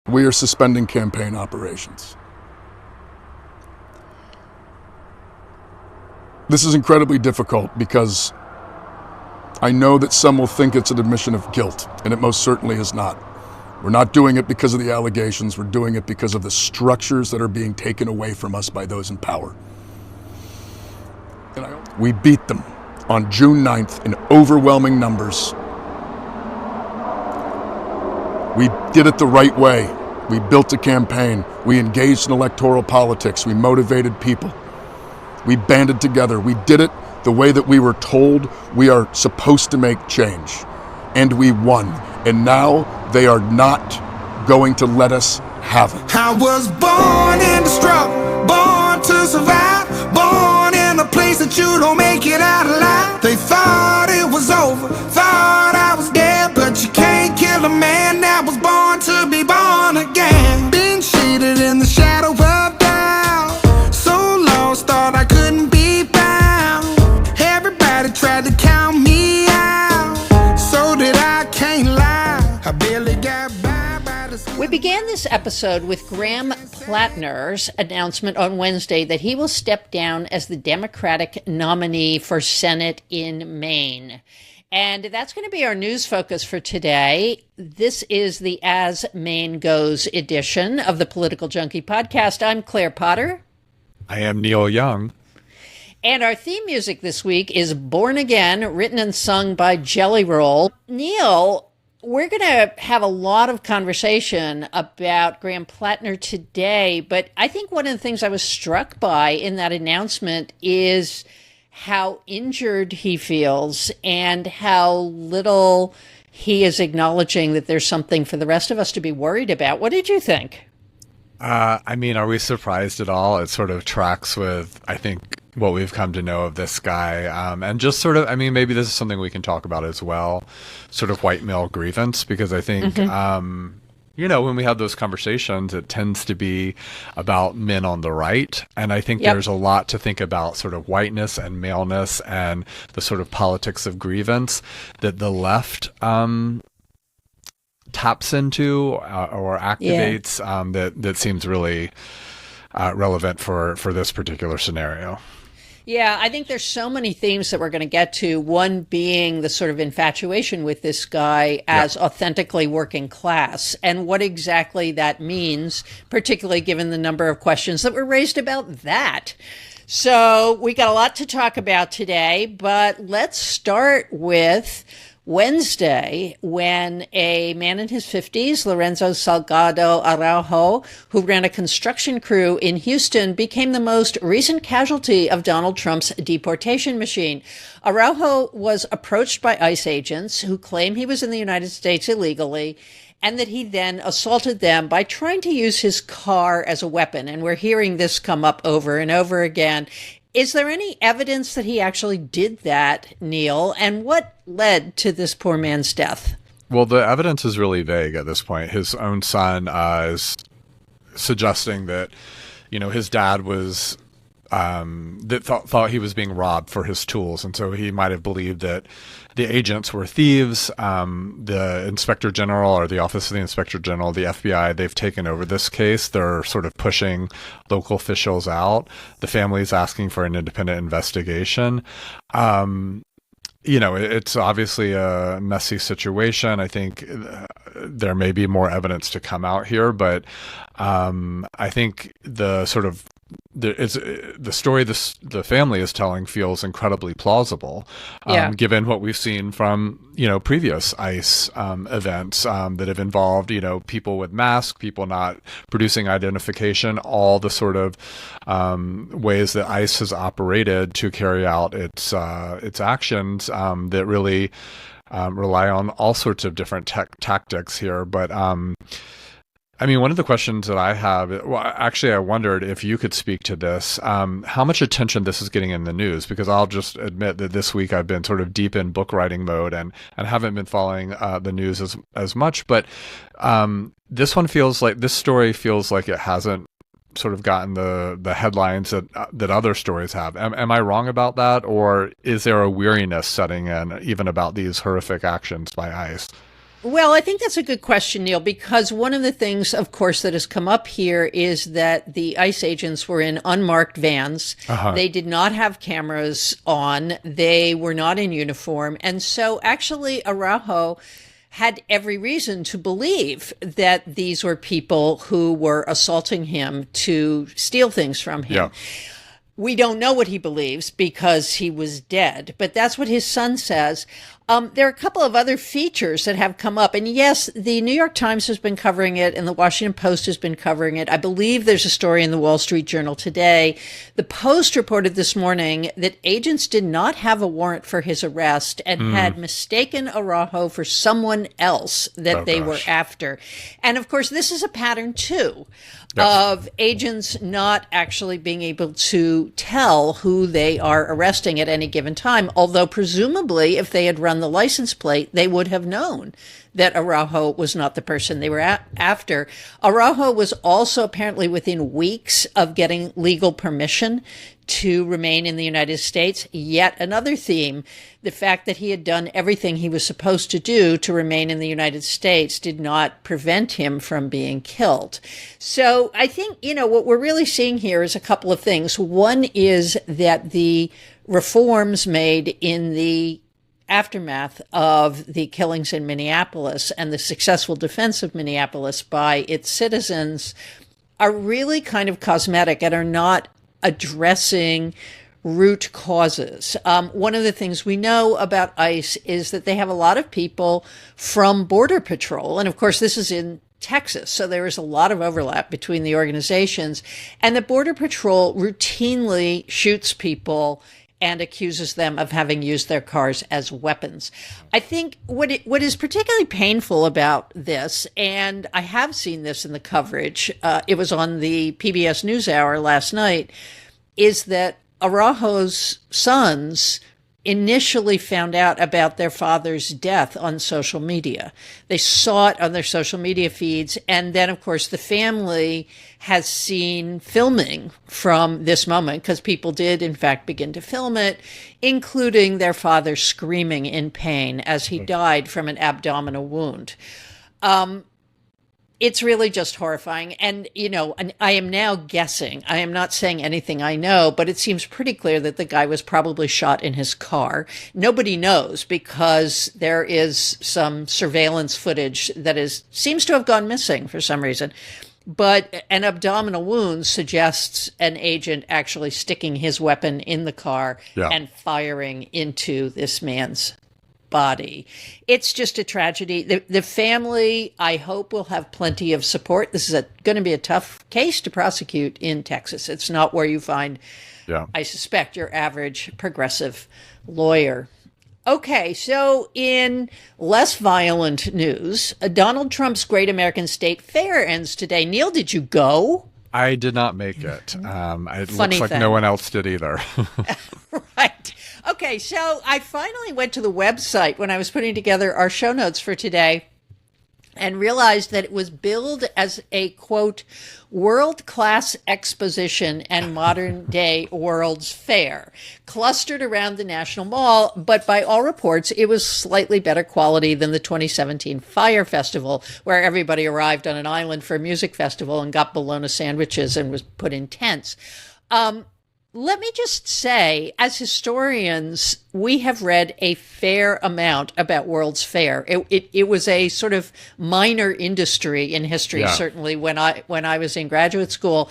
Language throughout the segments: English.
We are suspending campaign operations. This is incredibly difficult because I know that some will think it's an admission of guilt, and it most certainly is not. We're not doing it because of the allegations. We're doing it because of the structures that are being taken away from us by those in power. We beat them on June 9th in overwhelming numbers. We did it the right way. We built a campaign. We engaged in electoral politics. We motivated people. We banded together. We did it the way that we were told we are supposed to make change. And we won. And now they are not going to let us have it. I was born in the struggle, born to survive, born in a place that you don't make it out alive. They thought it was over, thought I was dead, but you can't kill a man that was born to be born again. Been shaded in the shadow of doubt, so lost, thought I couldn't be found. Everybody tried to count me out, so did I, can't lie, I barely got by. We began this episode with Graham Platner's announcement on Wednesday that he will step down as the Democratic nominee for Senate in Maine. And that's going to be our news focus for today. This is the As Maine Goes edition of the Political Junkie podcast. I'm Claire Potter. I am Neil Young. And our theme music this week is Born Again, written and sung by Jelly Roll. Neil, we're going to have a lot of conversation about Graham Platner today, but I think one of the things I was struck by in that announcement is how injured he feels and how little he is acknowledging that there's something for the rest of us to be worried about. What did you think? I mean, are we surprised at all? It sort of tracks with, I think, what we've come to know of this guy. And just sort of, I mean, maybe this is something we can talk about as well, sort of white male grievance, because I think, you know, when we have those conversations, it tends to be about men on the right. And I think there's a lot to think about sort of whiteness and maleness and the sort of politics of grievance that the left taps into or activates that seems really relevant for this particular scenario. Yeah, I think there's so many themes that we're going to get to, one being the sort of infatuation with this guy as authentically working class and what exactly that means, particularly given the number of questions that were raised about that. So we got a lot to talk about today, but let's start with Wednesday, when a man in his 50s, Lorenzo Salgado Araujo, who ran a construction crew in Houston, became the most recent casualty of Donald Trump's deportation machine. Araujo was approached by ICE agents who claim he was in the United States illegally, and that he then assaulted them by trying to use his car as a weapon. And we're hearing this come up over and over again. Is there any evidence that he actually did that, Neil? And what led to this poor man's death? Well, the evidence is really vague at this point. His own son is suggesting that, you know, his dad was that thought he was being robbed for his tools, and so he might have believed that the agents were thieves. The Inspector General, or the Office of the Inspector General, the FBI, they've taken over this case. They're sort of pushing local officials out. The family is asking for an independent investigation. You know, it's obviously a messy situation. I think there may be more evidence to come out here, but I think the sort of the story the family is telling feels incredibly plausible, given what we've seen from, you know, previous ICE events that have involved, you know, people with masks, people not producing identification, all the sort of ways that ICE has operated to carry out its actions that really rely on all sorts of different tactics here. But I mean, one of the questions that I have, well, actually, I wondered if you could speak to this, how much attention this is getting in the news, because I'll just admit that this week I've been sort of deep in book writing mode and haven't been following the news as much. But this story feels like it hasn't sort of gotten the headlines that other stories have. Am I wrong about that? Or is there a weariness setting in even about these horrific actions by ICE? Well, I think that's a good question, Neil, because one of the things, of course, that has come up here is that the ICE agents were in unmarked vans. They did not have cameras on. They were not in uniform. And so actually Araujo had every reason to believe that these were people who were assaulting him to steal things from him. Yeah. We don't know what he believes because he was dead, but that's what his son says. There are a couple of other features that have come up. And yes, the New York Times has been covering it and the Washington Post has been covering it. I believe there's a story in the Wall Street Journal today. The Post reported this morning that agents did not have a warrant for his arrest and had mistaken Araujo for someone else that they were after. And of course, this is a pattern too. Of agents not actually being able to tell who they are arresting at any given time, although presumably if they had run the license plate, they would have known that Araujo was not the person they were after. Araujo was also apparently within weeks of getting legal permission to remain in the United States. Yet another theme, the fact that he had done everything he was supposed to do to remain in the United States did not prevent him from being killed. So I think, what we're really seeing here is a couple of things. One is that the reforms made in the aftermath of the killings in Minneapolis and the successful defense of Minneapolis by its citizens are really kind of cosmetic and are not addressing root causes. One of the things we know about ICE is that they have a lot of people from Border Patrol. And of course, this is in Texas, so there is a lot of overlap between the organizations. And the Border Patrol routinely shoots people and accuses them of having used their cars as weapons. I think what is particularly painful about this, and I have seen this in the coverage, it was on the PBS NewsHour last night, is that Araujo's sons initially found out about their father's death on social media. They saw it on their social media feeds. And then, of course, the family has seen filming from this moment because people did, in fact, begin to film it, including their father screaming in pain as he died from an abdominal wound. It's really just horrifying. And, and I am now guessing, I am not saying anything I know, but it seems pretty clear that the guy was probably shot in his car. Nobody knows because there is some surveillance footage that seems to have gone missing for some reason. But an abdominal wound suggests an agent actually sticking his weapon in the car and firing into this man's body. It's just a tragedy. The family, I hope, will have plenty of support. This is going to be a tough case to prosecute in Texas. It's not where you find, I suspect, your average progressive lawyer. Okay, so in less violent news, Donald Trump's Great American State Fair ends today. Neil, did you go? I did not make it. It Funny looks like no one else did either. Right. Okay, so I finally went to the website when I was putting together our show notes for today and realized that it was billed as a, quote, world-class exposition and modern-day World's Fair, clustered around the National Mall, but by all reports, it was slightly better quality than the 2017 Fire Festival, where everybody arrived on an island for a music festival and got bologna sandwiches and was put in tents. Let me just say, as historians, we have read a fair amount about World's Fair. It was a sort of minor industry in history, certainly when I was in graduate school.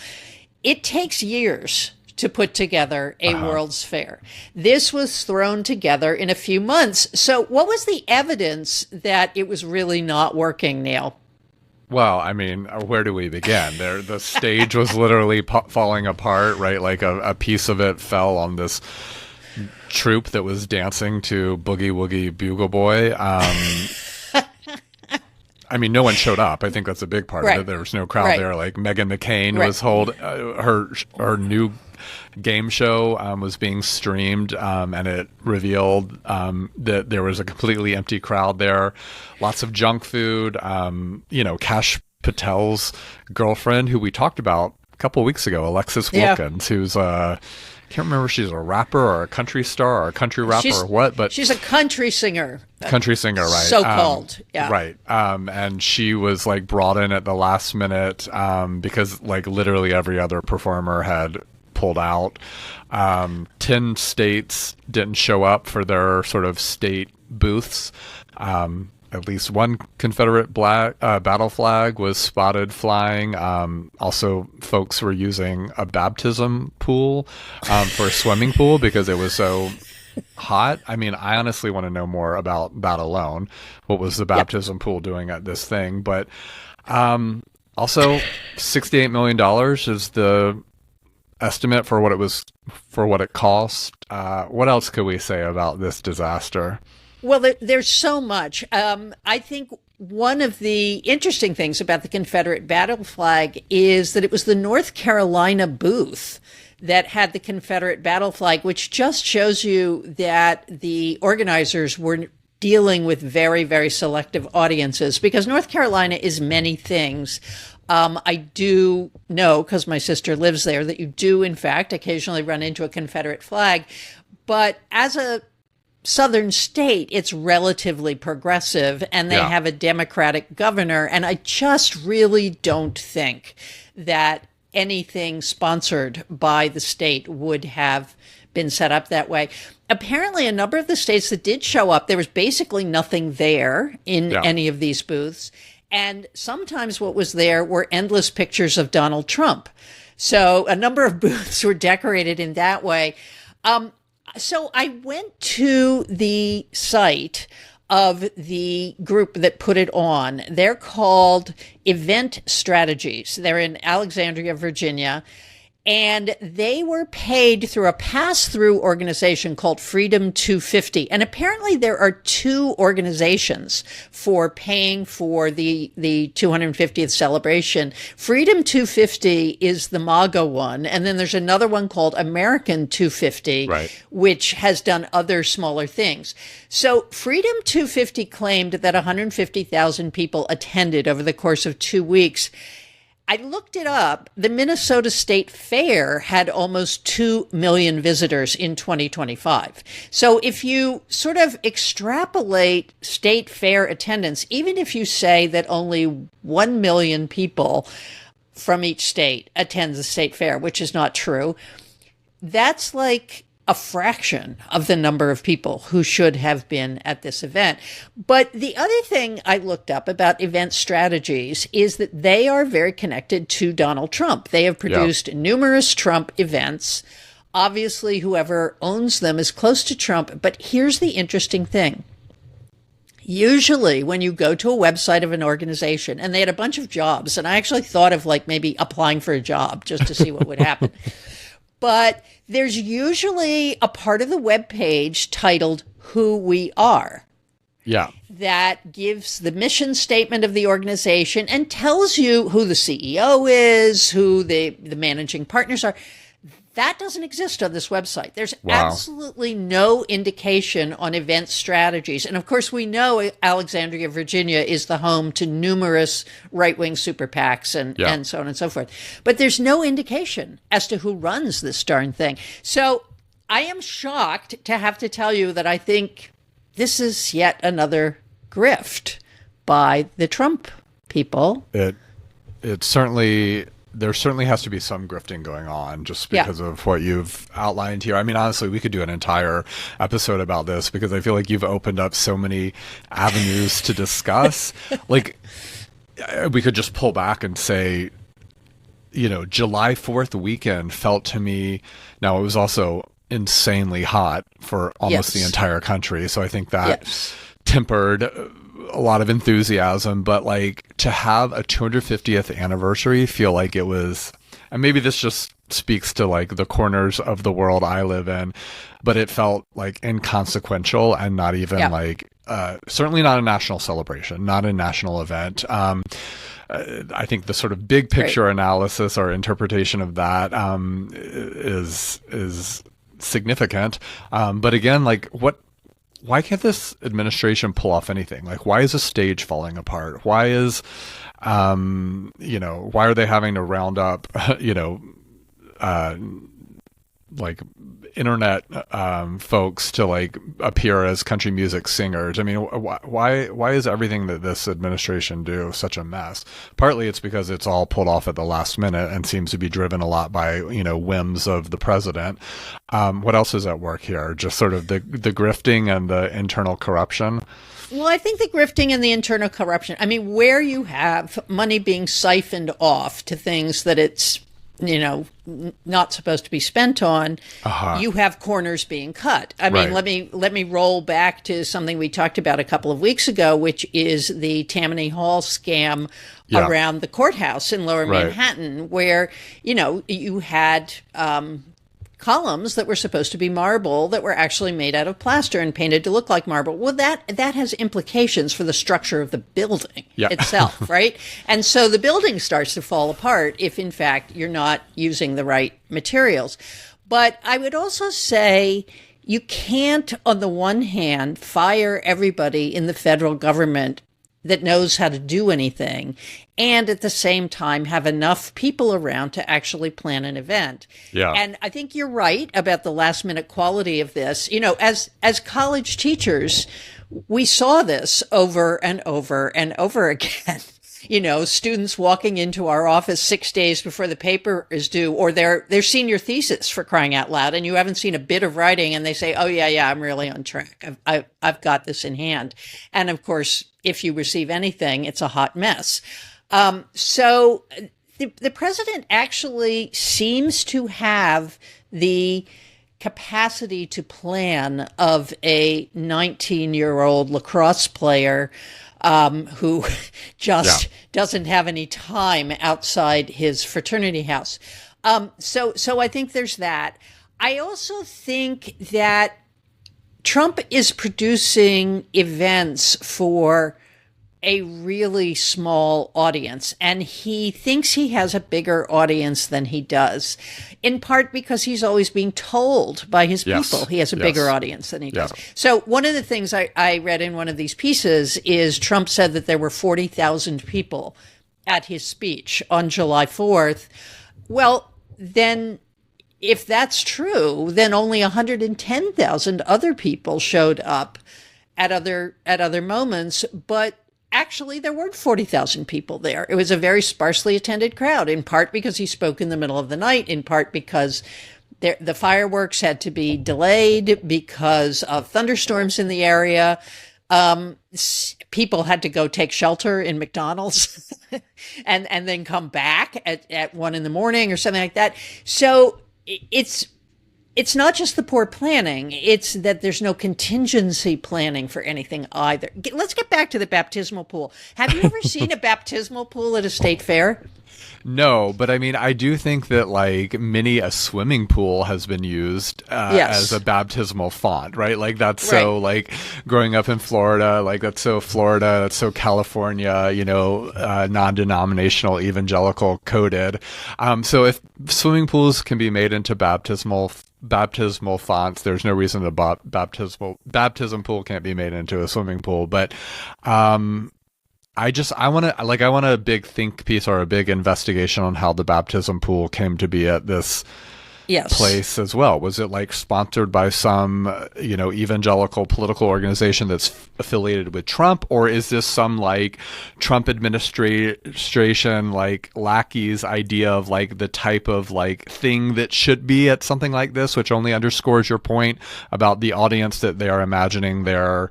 It takes years to put together a World's Fair. This was thrown together in a few months. So what was the evidence that it was really not working, Neil? Well, I mean, where do we begin? The stage was literally falling apart, right? Like a piece of it fell on this troupe that was dancing to Boogie Woogie Bugle Boy. I mean, no one showed up. I think that's a big part of it. There was no crowd there. Like Meghan McCain was her new game show was being streamed, and it revealed that there was a completely empty crowd there. Lots of junk food. Kash Patel's girlfriend, who we talked about couple of weeks ago, Alexis Yeah. Wilkins, who's can't remember if she's a rapper or a country star or a country rapper or what, but she's a country singer. Country singer, right? So-called, yeah. Right. And she was like brought in at the last minute because like literally every other performer had pulled out. 10 states didn't show up for their sort of state booths. At least one Confederate battle flag was spotted flying. Also, folks were using a baptism pool for a swimming pool because it was so hot. I mean, I honestly want to know more about that alone. What was the baptism pool doing at this thing? But also, $68 million is the estimate for what it cost. What else could we say about this disaster? Well, there's so much. I think one of the interesting things about the Confederate battle flag is that it was the North Carolina booth that had the Confederate battle flag, which just shows you that the organizers were dealing with very, very selective audiences, because North Carolina is many things. I do know, because my sister lives there, that you do, in fact, occasionally run into a Confederate flag. But as a southern state, it's relatively progressive, and they have a Democratic governor. And I just really don't think that anything sponsored by the state would have been set up that way. Apparently, a number of the states that did show up, there was basically nothing there in any of these booths. And sometimes what was there were endless pictures of Donald Trump. So a number of booths were decorated in that way. So I went to the site of the group that put it on. They're called Event Strategies. They're in Alexandria, Virginia. And they were paid through a pass-through organization called Freedom 250. And apparently there are two organizations for paying for the 250th celebration. Freedom 250 is the MAGA one. And then there's another one called American 250, which has done other smaller things. So Freedom 250 claimed that 150,000 people attended over the course of 2 weeks. I looked it up. The Minnesota State Fair had almost 2 million visitors in 2025. So if you sort of extrapolate state fair attendance, even if you say that only 1 million people from each state attend the state fair, which is not true, that's like a fraction of the number of people who should have been at this event. But the other thing I looked up about event strategies is that they are very connected to Donald Trump. They have produced numerous Trump events. Obviously, whoever owns them is close to Trump. But here's the interesting thing. Usually when you go to a website of an organization, and they had a bunch of jobs, and I actually thought of like maybe applying for a job just to see what would happen. But there's usually a part of the web page titled Who We Are. Yeah. That gives the mission statement of the organization and tells you who the CEO is, who the managing partners are. That doesn't exist on this website. There's absolutely no indication on event strategies. And of course, we know Alexandria, Virginia is the home to numerous right-wing super PACs and so on and so forth. But there's no indication as to who runs this darn thing. So I am shocked to have to tell you that I think this is yet another grift by the Trump people. It certainly... There certainly has to be some grifting going on just because of what you've outlined here. I mean, honestly, we could do an entire episode about this because I feel like you've opened up so many avenues to discuss. Like, we could just pull back and say, you know, July 4th weekend felt to me, now it was also insanely hot for almost the entire country. So I think that tempered a lot of enthusiasm, but like to have a 250th anniversary feel like it was, and maybe this just speaks to like the corners of the world I live in, but it felt like inconsequential and not even like, certainly not a national celebration, not a national event. I think the sort of big picture analysis or interpretation of that is significant. But again, like why can't this administration pull off anything? Like, why is a stage falling apart? Why is Why are they having to round up, like internet folks to like appear as country music singers? I mean, why is everything that this administration do such a mess? Partly it's because it's all pulled off at the last minute and seems to be driven a lot by whims of the president. What else is at work here? Just sort of the grifting and the internal corruption. Well, I think the grifting and the internal corruption, I mean, where you have money being siphoned off to things that it's, not supposed to be spent on, you have corners being cut. I mean, let me roll back to something we talked about a couple of weeks ago, which is the Tammany Hall scam around the courthouse in Lower Manhattan, where, you had columns that were supposed to be marble that were actually made out of plaster and painted to look like marble. Well, that has implications for the structure of the building itself, right? And so the building starts to fall apart if, in fact, you're not using the right materials. But I would also say you can't, on the one hand, fire everybody in the federal government that knows how to do anything, and at the same time have enough people around to actually plan an event. Yeah. And I think you're right about the last minute quality of this. As college teachers, we saw this over and over and over again. Students walking into our office 6 days before the paper is due, or their senior thesis, for crying out loud, and you haven't seen a bit of writing, and they say, "Oh yeah, I'm really on track. I've got this in hand." And of course, if you receive anything, it's a hot mess. So the president actually seems to have the capacity to plan of a 19-year-old lacrosse player who just doesn't have any time outside his fraternity house. So I think there's that. I also think that Trump is producing events for a really small audience, and he thinks he has a bigger audience than he does, in part because he's always being told by his people he has a bigger audience than he does. So one of the things I read in one of these pieces is Trump said that there were 40,000 people at his speech on July 4th. Well, then if that's true, then only 110,000 other people showed up at other moments, but actually, there weren't 40,000 people there. It was a very sparsely attended crowd, in part because he spoke in the middle of the night, in part because the fireworks had to be delayed because of thunderstorms in the area. People had to go take shelter in McDonald's and then come back at 1 a.m. or something like that. So it's not just the poor planning, it's that there's no contingency planning for anything either. Let's get back to the baptismal pool. Have you ever seen a baptismal pool at a state fair? No, but I mean, I do think that like many a swimming pool has been used as a baptismal font, right? Like that's so like growing up in Florida, like that's so Florida, that's so California, non-denominational evangelical coded. So if swimming pools can be made into baptismal fonts, there's no reason the baptism pool can't be made into a swimming pool. But I want a big think piece or a big investigation on how the baptism pool came to be at this place as well. Was it like sponsored by some, evangelical political organization that's affiliated with Trump, or is this some like Trump administration, like lackeys idea of like the type of like thing that should be at something like this, which only underscores your point about the audience that they are imagining they're,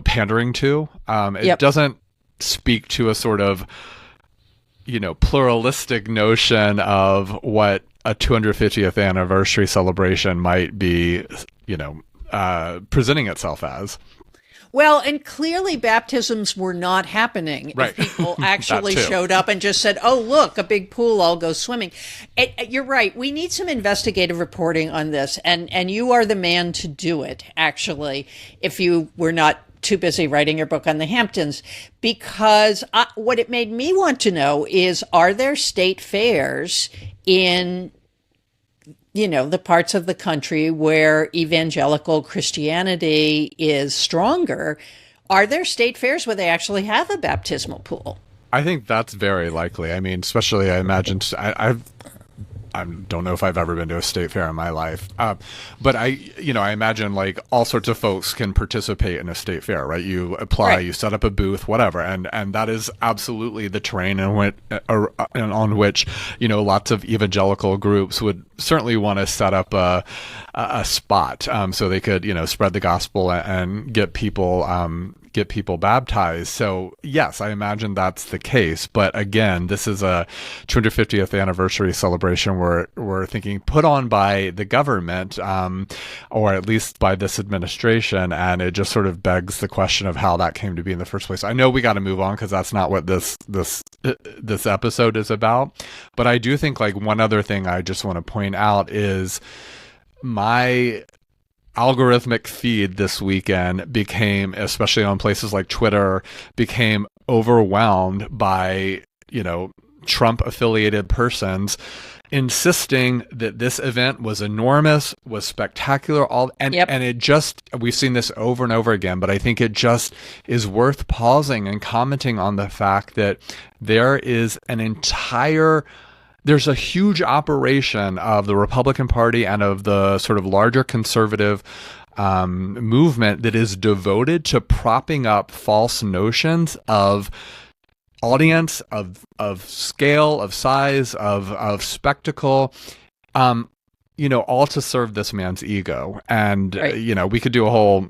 pandering to. It doesn't speak to a sort of, pluralistic notion of what a 250th anniversary celebration might be, presenting itself as. Well, and clearly baptisms were not happening if people actually showed up and just said, "Oh, look, a big pool, I'll go swimming." You're right. We need some investigative reporting on this, and you are the man to do it, actually, if you were not too busy writing your book on the Hamptons, because what it made me want to know is, are there state fairs in the parts of the country where evangelical Christianity is stronger? Are there state fairs where they actually have a baptismal pool? I think that's very likely. I mean, especially I imagine I don't know if I've ever been to a state fair in my life, but I imagine like all sorts of folks can participate in a state fair, right? You apply, Right. you set up a booth, whatever, and that is absolutely the terrain on which lots of evangelical groups would certainly want to set up a spot, so they could spread the gospel and get people baptized. So yes, I imagine that's the case. But again, this is a 250th anniversary celebration where we're thinking put on by the government, or at least by this administration. And it just sort of begs the question of how that came to be in the first place. I know we got to move on because that's not what this episode is about. But I do think like one other thing I just want to point out is my algorithmic feed this weekend became, especially on places like Twitter, became overwhelmed by, Trump affiliated persons insisting that this event was enormous, was spectacular, and it just, we've seen this over and over again, but I think it just is worth pausing and commenting on the fact that there's a huge operation of the Republican Party and of the sort of larger conservative movement that is devoted to propping up false notions of audience, of scale, of size, of spectacle, all to serve this man's ego. And, Right. We could do a whole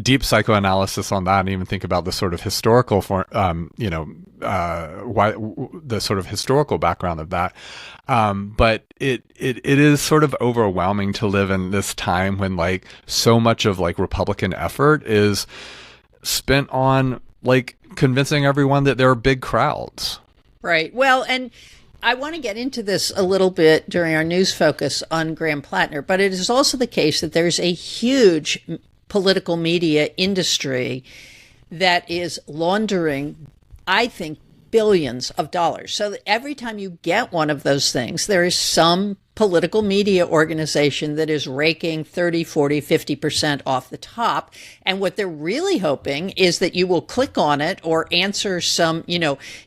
deep psychoanalysis on that and even think about the sort of historical why the sort of historical background of that. But it is sort of overwhelming to live in this time when like so much of like Republican effort is spent on like convincing everyone that there are big crowds. Right. Well, and I want to get into this a little bit during our news focus on Graham Platner, but it is also the case that there's a huge political media industry that is laundering, I think, billions of dollars. So that every time you get one of those things, there is some political media organization that is raking 30, 40, 50% off the top. And what they're really hoping is that you will click on it or answer some,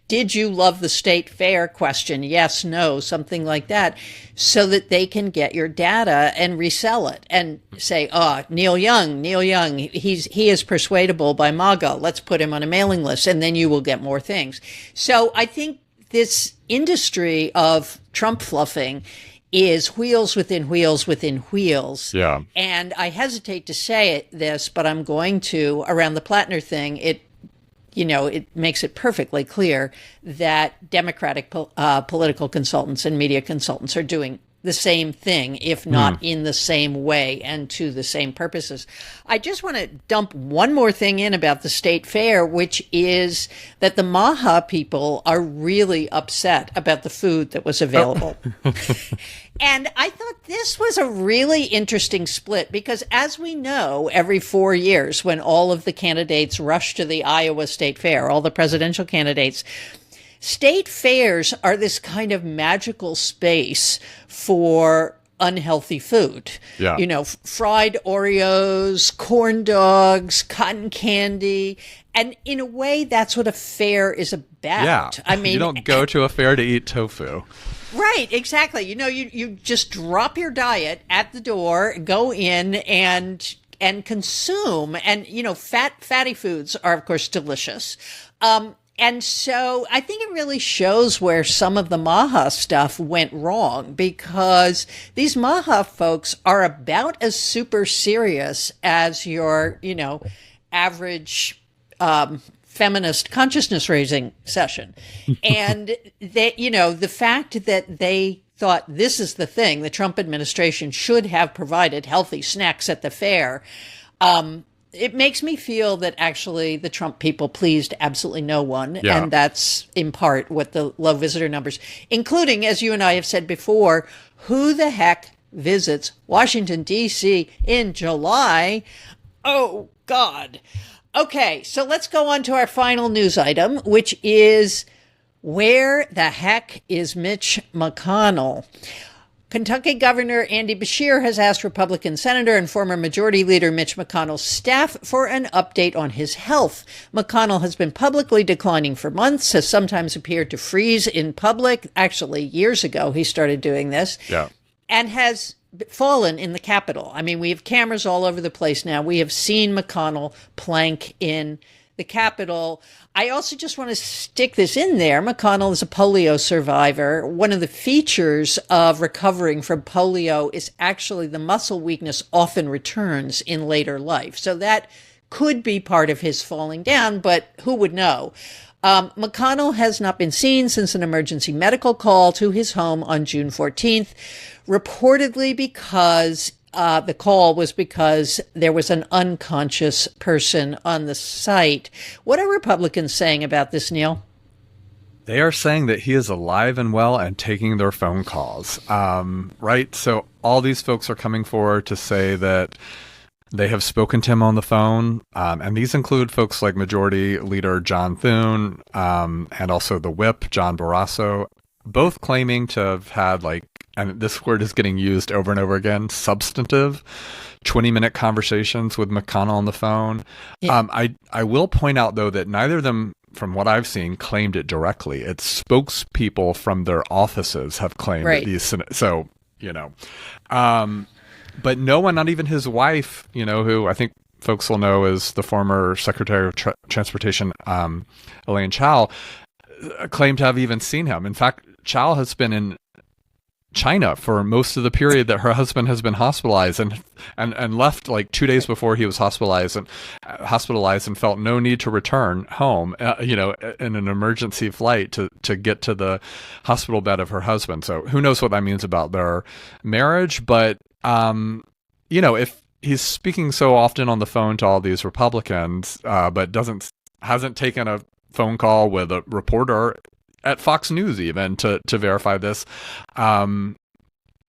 did you love the state fair question? Yes, no, something like that, so that they can get your data and resell it and say, Neil Young, he is persuadable by MAGA. Let's put him on a mailing list, and then you will get more things. So I think this industry of Trump fluffing is wheels within wheels within wheels. Yeah. And I hesitate to say this, but I'm going to. Around the Platner thing, it makes it perfectly clear that Democratic political consultants and media consultants are doing the same thing, if not in the same way and to the same purposes. I just want to dump one more thing in about the state fair, which is that the Maha people are really upset about the food that was available. And I thought this was a really interesting split because, as we know, every 4 years when all of the candidates rush to the Iowa State Fair, all the presidential candidates, state fairs are this kind of magical space for unhealthy food. Yeah. Fried Oreos, corn dogs, cotton candy. And in a way, that's what a fair is about. Yeah. I mean, you don't go to a fair to eat tofu. Right, exactly. You just drop your diet at the door, go in and consume. And, fatty foods are, of course, delicious. And so I think it really shows where some of the Maha stuff went wrong, because these Maha folks are about as super serious as your, average feminist consciousness raising session. And they, the fact that they thought this is the thing, the Trump administration should have provided healthy snacks at the fair. It makes me feel that actually the Trump people pleased absolutely no one. Yeah. And that's in part what the low visitor numbers, including, as you and I have said before, who the heck visits Washington, D.C. in July? Oh, God. Okay, so let's go on to our final news item, which is, where the heck is Mitch McConnell? Kentucky Governor Andy Beshear has asked Republican Senator and former Majority Leader Mitch McConnell's staff for an update on his health. McConnell has been publicly declining for months, has sometimes appeared to freeze in public. Actually, years ago, he started doing this. Yeah. And has fallen in the Capitol. I mean, we have cameras all over the place now. We have seen McConnell plank in the Capitol. I also just want to stick this in there. McConnell is a polio survivor. One of the features of recovering from polio is actually the muscle weakness often returns in later life. So that could be part of his falling down, but who would know? McConnell has not been seen since an emergency medical call to his home on June 14th, reportedly because the call was because there was an unconscious person on the site. What are Republicans saying about this, Neil? They are saying that he is alive and well and taking their phone calls, right? So all these folks are coming forward to say that they have spoken to him on the phone, and these include folks like Majority Leader John Thune and also the whip, John Barrasso, both claiming to have had, like, and this word is getting used over and over again, substantive 20-minute conversations with McConnell on the phone. Yeah. I will point out, though, that neither of them, from what I've seen, claimed it directly. It's spokespeople from their offices have claimed that these. So, but no one, not even his wife, who I think folks will know is the former Secretary of Transportation, Elaine Chao, claimed to have even seen him. In fact, Chao has been in China for most of the period that her husband has been hospitalized and left like 2 days before he was hospitalized and felt no need to return home, in an emergency flight to get to the hospital bed of her husband. So who knows what that means about their marriage. But, if he's speaking so often on the phone to all these Republicans, but hasn't taken a phone call with a reporter at Fox News even to verify this.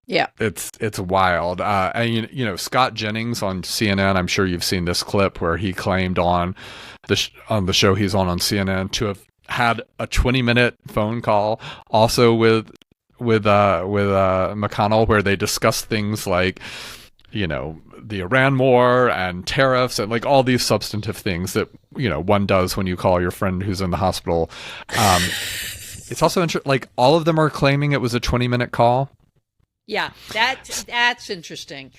It's wild. And Scott Jennings on CNN, I'm sure you've seen this clip where he claimed on the show he's on CNN to have had a 20-minute phone call also with McConnell, where they discussed things like, the Iran war and tariffs and like all these substantive things that, one does when you call your friend who's in the hospital. It's also interesting, like all of them are claiming it was a 20-minute call. Yeah, that's interesting.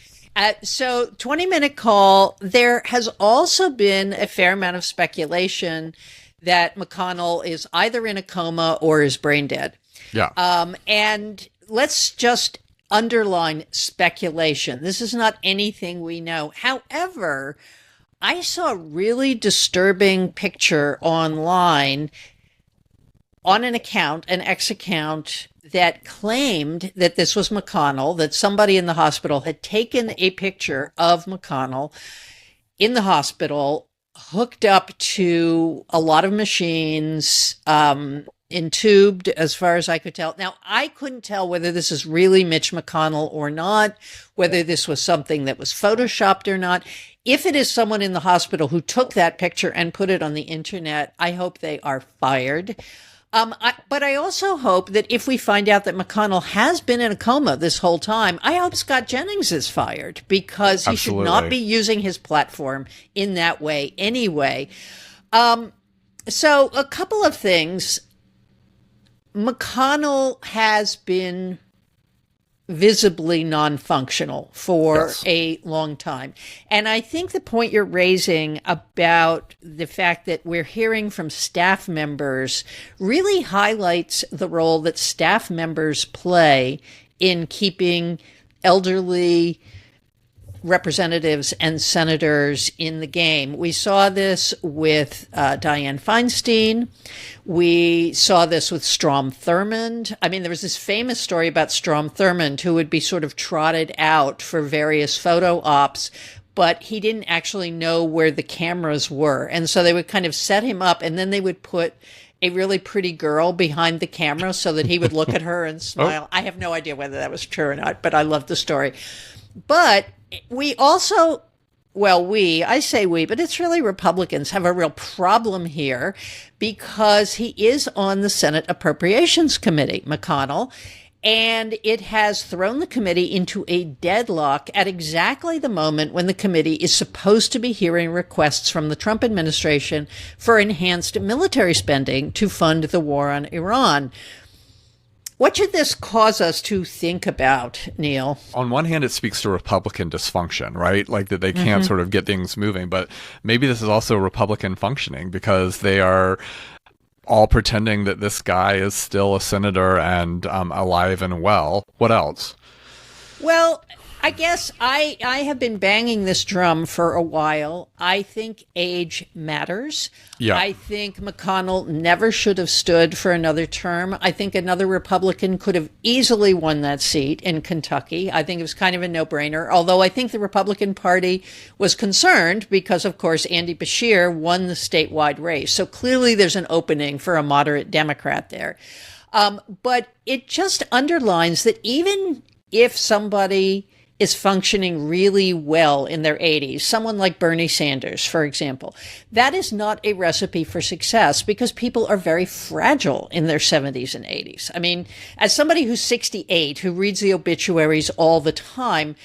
So 20-minute call, there has also been a fair amount of speculation that McConnell is either in a coma or is brain dead. Yeah. And let's just underline speculation. This is not anything we know. However, I saw a really disturbing picture online on an ex account that claimed that this was McConnell, that somebody in the hospital had taken a picture of McConnell in the hospital, hooked up to a lot of machines, intubed, as far as I could tell. Now, I couldn't tell whether this is really Mitch McConnell or not, whether this was something that was photoshopped or not. If it is someone in the hospital who took that picture and put it on the internet, I hope they are fired. But I also hope that if we find out that McConnell has been in a coma this whole time, I hope Scott Jennings is fired, because he should not be using his platform in that way anyway. So a couple of things. McConnell has been visibly non-functional for a long time. And I think the point you're raising about the fact that we're hearing from staff members really highlights the role that staff members play in keeping elderly representatives and senators in the game. We saw this with Dianne Feinstein. We saw this with Strom Thurmond. I mean, there was this famous story about Strom Thurmond who would be sort of trotted out for various photo ops, but he didn't actually know where the cameras were. And so they would kind of set him up, and then they would put a really pretty girl behind the camera so that he would look at her and smile. I have no idea whether that was true or not, but I love the story. But we also, I say we, but it's really Republicans, have a real problem here because he is on the Senate Appropriations Committee, McConnell, And it has thrown the committee into a deadlock at exactly the moment when the committee is supposed to be hearing requests from the Trump administration for enhanced military spending to fund the war on Iran. What should this cause us to think about, Neil? On one hand, it speaks to Republican dysfunction, right? Like that they can't sort of get things moving. But maybe this is also Republican functioning because they are all pretending that this guy is still a senator and alive and well. What else? Well, I guess I have been banging this drum for a while. I think age matters. Yeah. I think McConnell never should have stood for another term. I think another Republican could have easily won that seat in Kentucky. I think it was kind of a no-brainer, although I think the Republican Party was concerned because, of course, Andy Beshear won the statewide race. So clearly there's an opening for a moderate Democrat there. But it just underlines that even if somebody is functioning really well in their 80s, someone like Bernie Sanders, for example, that is not a recipe for success because people are very fragile in their 70s and 80s. I mean, as somebody who's 68, who reads the obituaries all the time,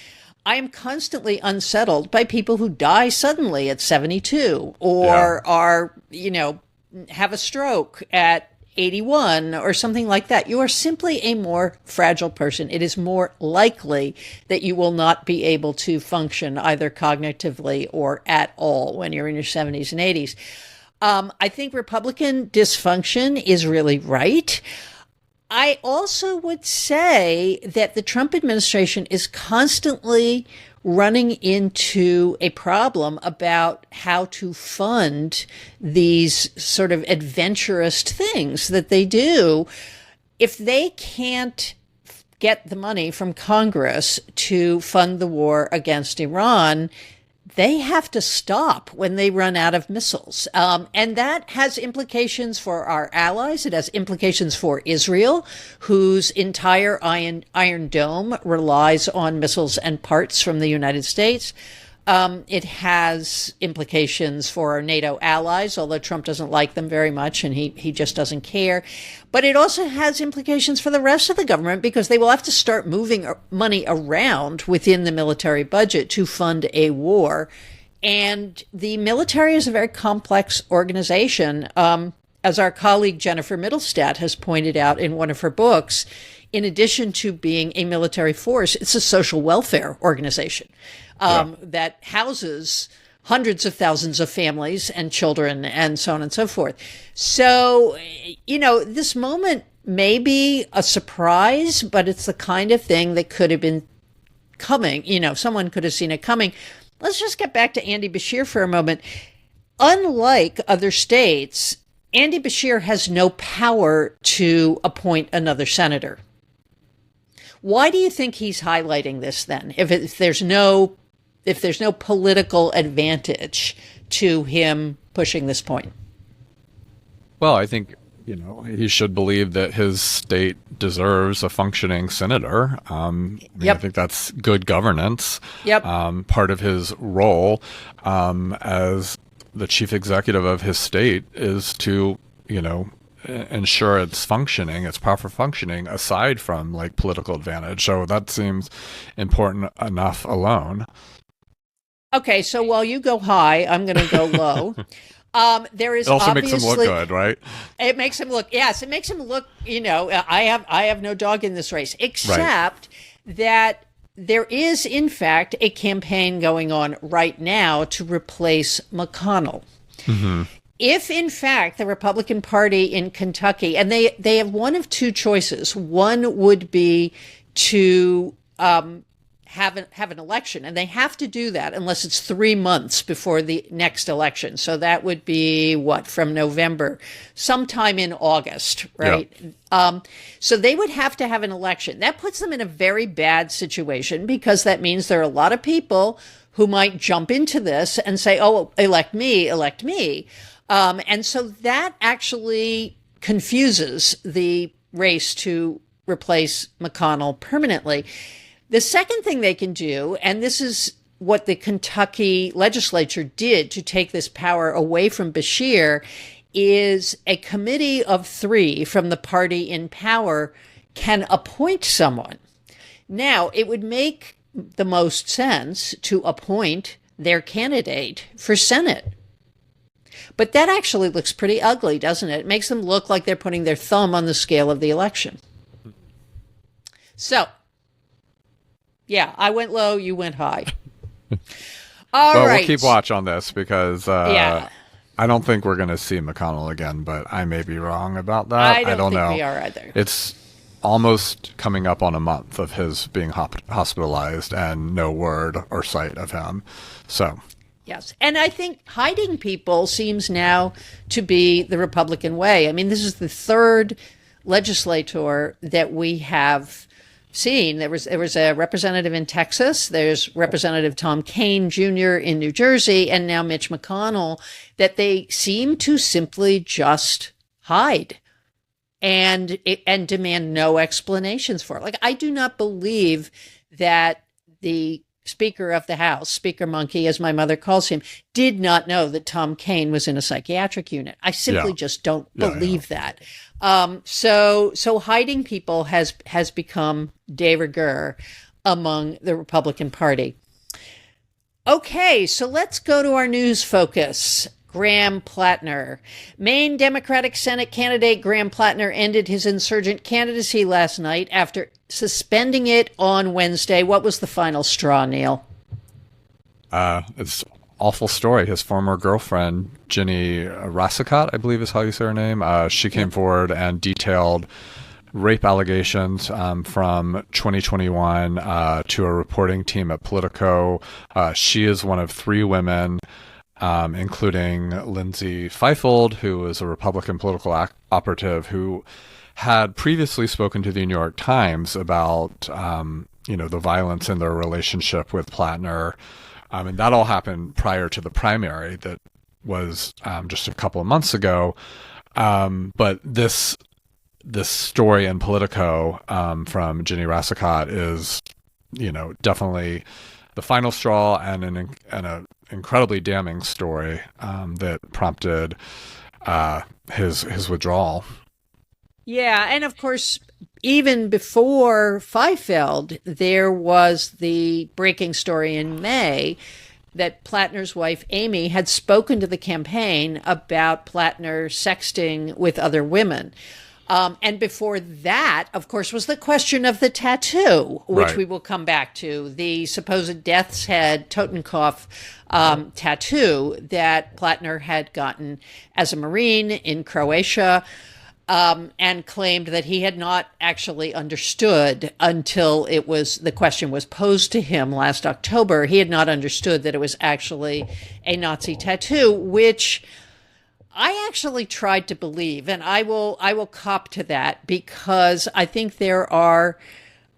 I am constantly unsettled by people who die suddenly at 72 or are, have a stroke at 81 or something like that. You are simply a more fragile person. It is more likely that you will not be able to function either cognitively or at all when you're in your 70s and 80s. I think Republican dysfunction is really right. I also would say that the Trump administration is constantly running into a problem about how to fund these sort of adventurous things that they do. If they can't get the money from Congress to fund the war against Iran, they have to stop when they run out of missiles. And that has implications for our allies. It has implications for Israel, whose entire Iron Dome relies on missiles and parts from the United States. It has implications for our NATO allies, although Trump doesn't like them very much and he just doesn't care. But it also has implications for the rest of the government because they will have to start moving money around within the military budget to fund a war. And the military is a very complex organization. As our colleague Jennifer Middlestadt has pointed out in one of her books, in addition to being a military force, it's a social welfare organization that houses hundreds of thousands of families and children and so on and so forth. So, this moment may be a surprise, but it's the kind of thing that could have been coming. Someone could have seen it coming. Let's just get back to Andy Beshear for a moment. Unlike other states, Andy Beshear has no power to appoint another senator. Why do you think he's highlighting this then? If there's no political advantage to him pushing this point? Well, I think, he should believe that his state deserves a functioning senator. I think that's good governance. Part of his role as the chief executive of his state is to, ensure its proper functioning aside from like political advantage. So that seems important enough alone. Okay, so while you go high, I'm going to go low. There is it also obviously, makes him look good, right? It makes him look, yes, it makes him look, I have no dog in this race, except that there is, in fact, a campaign going on right now to replace McConnell. Mm-hmm. If, in fact, the Republican Party in Kentucky, and they have one of two choices. One would be to have an election, and they have to do that unless it's 3 months before the next election. So that would be from November, sometime in August, right? Yeah. So they would have to have an election. That puts them in a very bad situation because that means there are a lot of people who might jump into this and say, "Oh, elect me, elect me." And so that actually confuses the race to replace McConnell permanently. The second thing they can do, and this is what the Kentucky legislature did to take this power away from Beshear, is a committee of 3 from the party in power can appoint someone. Now, it would make the most sense to appoint their candidate for Senate. But that actually looks pretty ugly, doesn't it? It makes them look like they're putting their thumb on the scale of the election. So, yeah, I went low, you went high. All well, right. We'll keep watch on this because I don't think we're going to see McConnell again, but I may be wrong about that. I don't think know. we are either. It's almost coming up on a month of his being hospitalized and no word or sight of him. So, yes. And I think hiding people seems now to be the Republican way. I mean, this is the third legislator that we have seen. There was a representative in Texas. There's Representative Tom Kean Jr. in New Jersey, and now Mitch McConnell, that they seem to simply just hide and demand no explanations for it. Like, I do not believe that the Speaker of the House, Speaker Monkey, as my mother calls him, did not know that Tom Kean was in a psychiatric unit. I simply just don't believe that. So hiding people has become de rigueur among the Republican Party. Okay, so let's go to our news focus. Graham Platner. Maine Democratic Senate candidate Graham Platner ended his insurgent candidacy last night after suspending it on Wednesday. What was the final straw, Neil? It's an awful story. His former girlfriend, Jenny Rassicot, I believe is how you say her name, she came forward and detailed rape allegations from 2021 to a reporting team at Politico. She is one of three women, including Lindsay Fifield, who is a Republican political operative who had previously spoken to the New York Times about, the violence in their relationship with Platner. And that all happened prior to the primary that was just a couple of months ago. But this story in Politico from Jenny Rassicot is, definitely the final straw and an incredibly damning story that prompted his withdrawal. Yeah, and of course, even before Fifield, there was the breaking story in May that Platner's wife, Amy, had spoken to the campaign about Platner sexting with other women. And before that, of course, was the question of the tattoo, which we will come back to, the supposed death's head Totenkopf tattoo that Platner had gotten as a Marine in Croatia. And claimed that he had not actually understood until the question was posed to him last October. He had not understood that it was actually a Nazi tattoo, which I actually tried to believe, and I will cop to that, because I think there are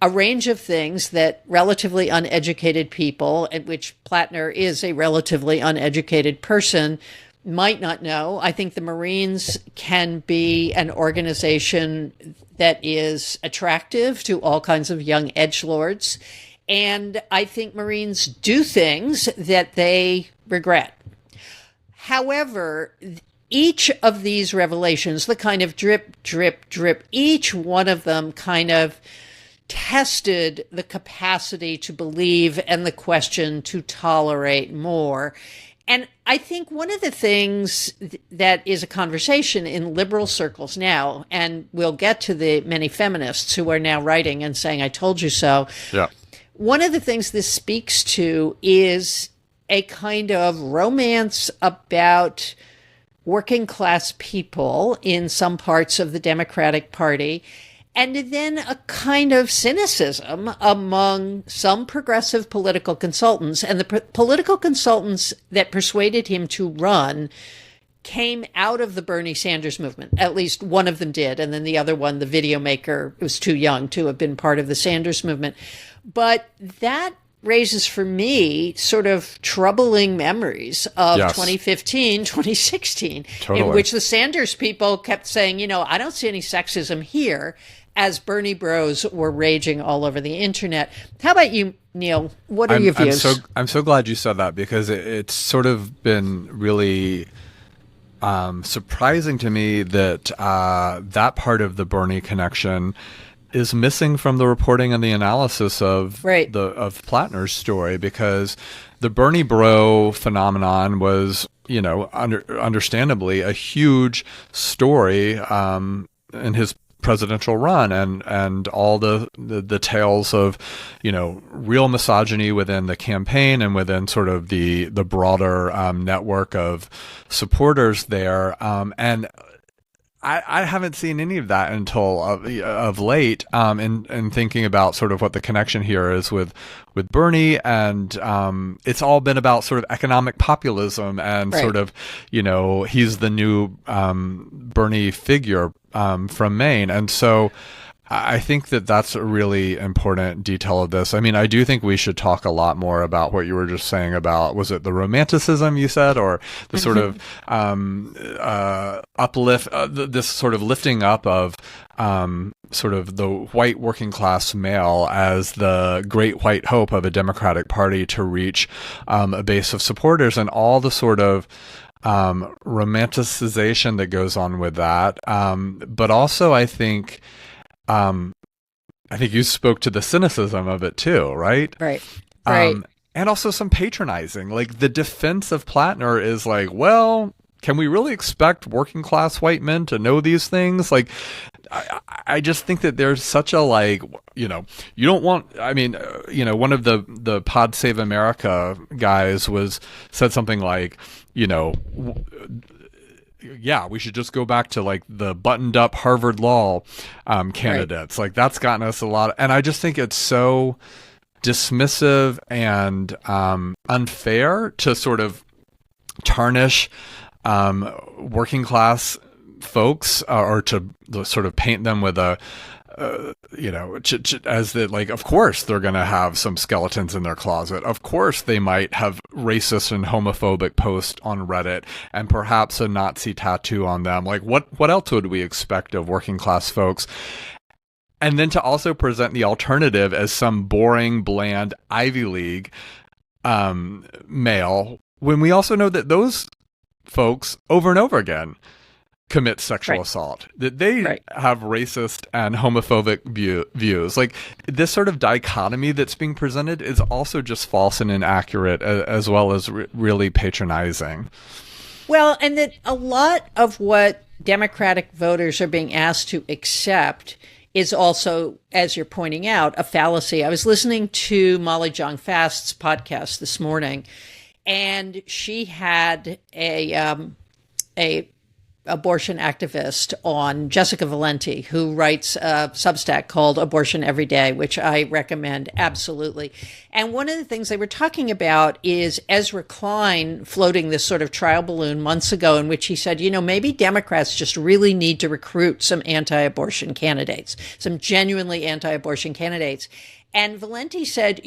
a range of things that relatively uneducated people, at which Platner is a relatively uneducated person, might not know. I think the Marines can be an organization that is attractive to all kinds of young edgelords. And I think Marines do things that they regret. However, each of these revelations, the kind of drip, drip, drip, each one of them kind of tested the capacity to believe and the question to tolerate more. And I think one of the things that is a conversation in liberal circles now, and we'll get to the many feminists who are now writing and saying, I told you so. Yeah. One of the things this speaks to is a kind of romance about working class people in some parts of the Democratic Party, and then a kind of cynicism among some progressive political consultants. And the political consultants that persuaded him to run came out of the Bernie Sanders movement. At least one of them did. And then the other one, the video maker, was too young to have been part of the Sanders movement. But that raises for me sort of troubling memories of 2015, 2016, in which the Sanders people kept saying, I don't see any sexism here, as Bernie bros were raging all over the internet. How about you, Neil? What are your views? I'm so glad you said that, because it's sort of been really surprising to me that that part of the Bernie connection is missing from the reporting and the analysis of Right. of Platner's story, because the Bernie bro phenomenon was, understandably a huge story in his presidential run, and all the tales of, real misogyny within the campaign and within sort of the broader network of supporters there, and I haven't seen any of that until of late, in thinking about sort of what the connection here is with Bernie, and it's all been about sort of economic populism and Right. sort of, he's the new Bernie figure from Maine, and so I think that that's a really important detail of this. I mean, I do think we should talk a lot more about what you were just saying about, was it the romanticism you said, or the sort of uplift, this sort of lifting up of sort of the white working class male as the great white hope of a Democratic Party to reach a base of supporters, and all the sort of romanticization that goes on with that. But also, I think you spoke to the cynicism of it too, right? Right. Right. And also some patronizing. Like, the defense of Platner is like, well, can we really expect working class white men to know these things? Like, I just think that there's such a, you don't want, one of the Pod Save America guys said something like, yeah, we should just go back to like the buttoned up Harvard Law candidates. Right. Like, that's gotten us a lot. And I just think it's so dismissive and unfair to sort of tarnish working class folks, or to sort of paint them with a, as that, like, of course they're going to have some skeletons in their closet. Of course they might have racist and homophobic posts on Reddit, and perhaps a Nazi tattoo on them. Like, what else would we expect of working class folks? And then to also present the alternative as some boring, bland Ivy League male, when we also know that those folks over and over again commit sexual assault, that they have racist and homophobic views. Like, this sort of dichotomy that's being presented is also just false and inaccurate, as well as really patronizing. Well, and that a lot of what Democratic voters are being asked to accept is also, as you're pointing out, a fallacy. I was listening to Molly Jong-Fast's podcast this morning, and she had a abortion activist on, Jessica Valenti, who writes a Substack called Abortion Every Day, which I recommend absolutely. And one of the things they were talking about is Ezra Klein floating this sort of trial balloon months ago, in which he said, maybe Democrats just really need to recruit some anti-abortion candidates, some genuinely anti-abortion candidates. And Valenti said,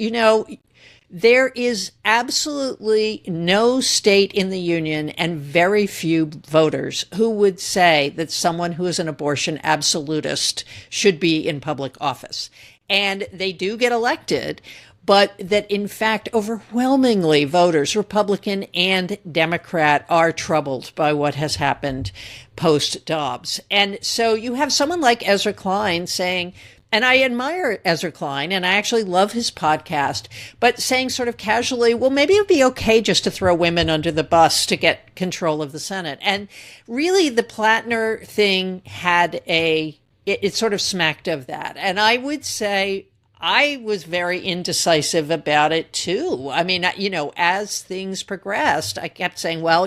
there is absolutely no state in the union and very few voters who would say that someone who is an abortion absolutist should be in public office. And they do get elected, but that in fact, overwhelmingly voters, Republican and Democrat, are troubled by what has happened post-Dobbs. And so you have someone like Ezra Klein saying, and I admire Ezra Klein, and I actually love his podcast, but saying sort of casually, well, maybe it'd be okay just to throw women under the bus to get control of the Senate. And really, the Platner thing had it sort of smacked of that. And I would say I was very indecisive about it, too. I mean, as things progressed, I kept saying, well,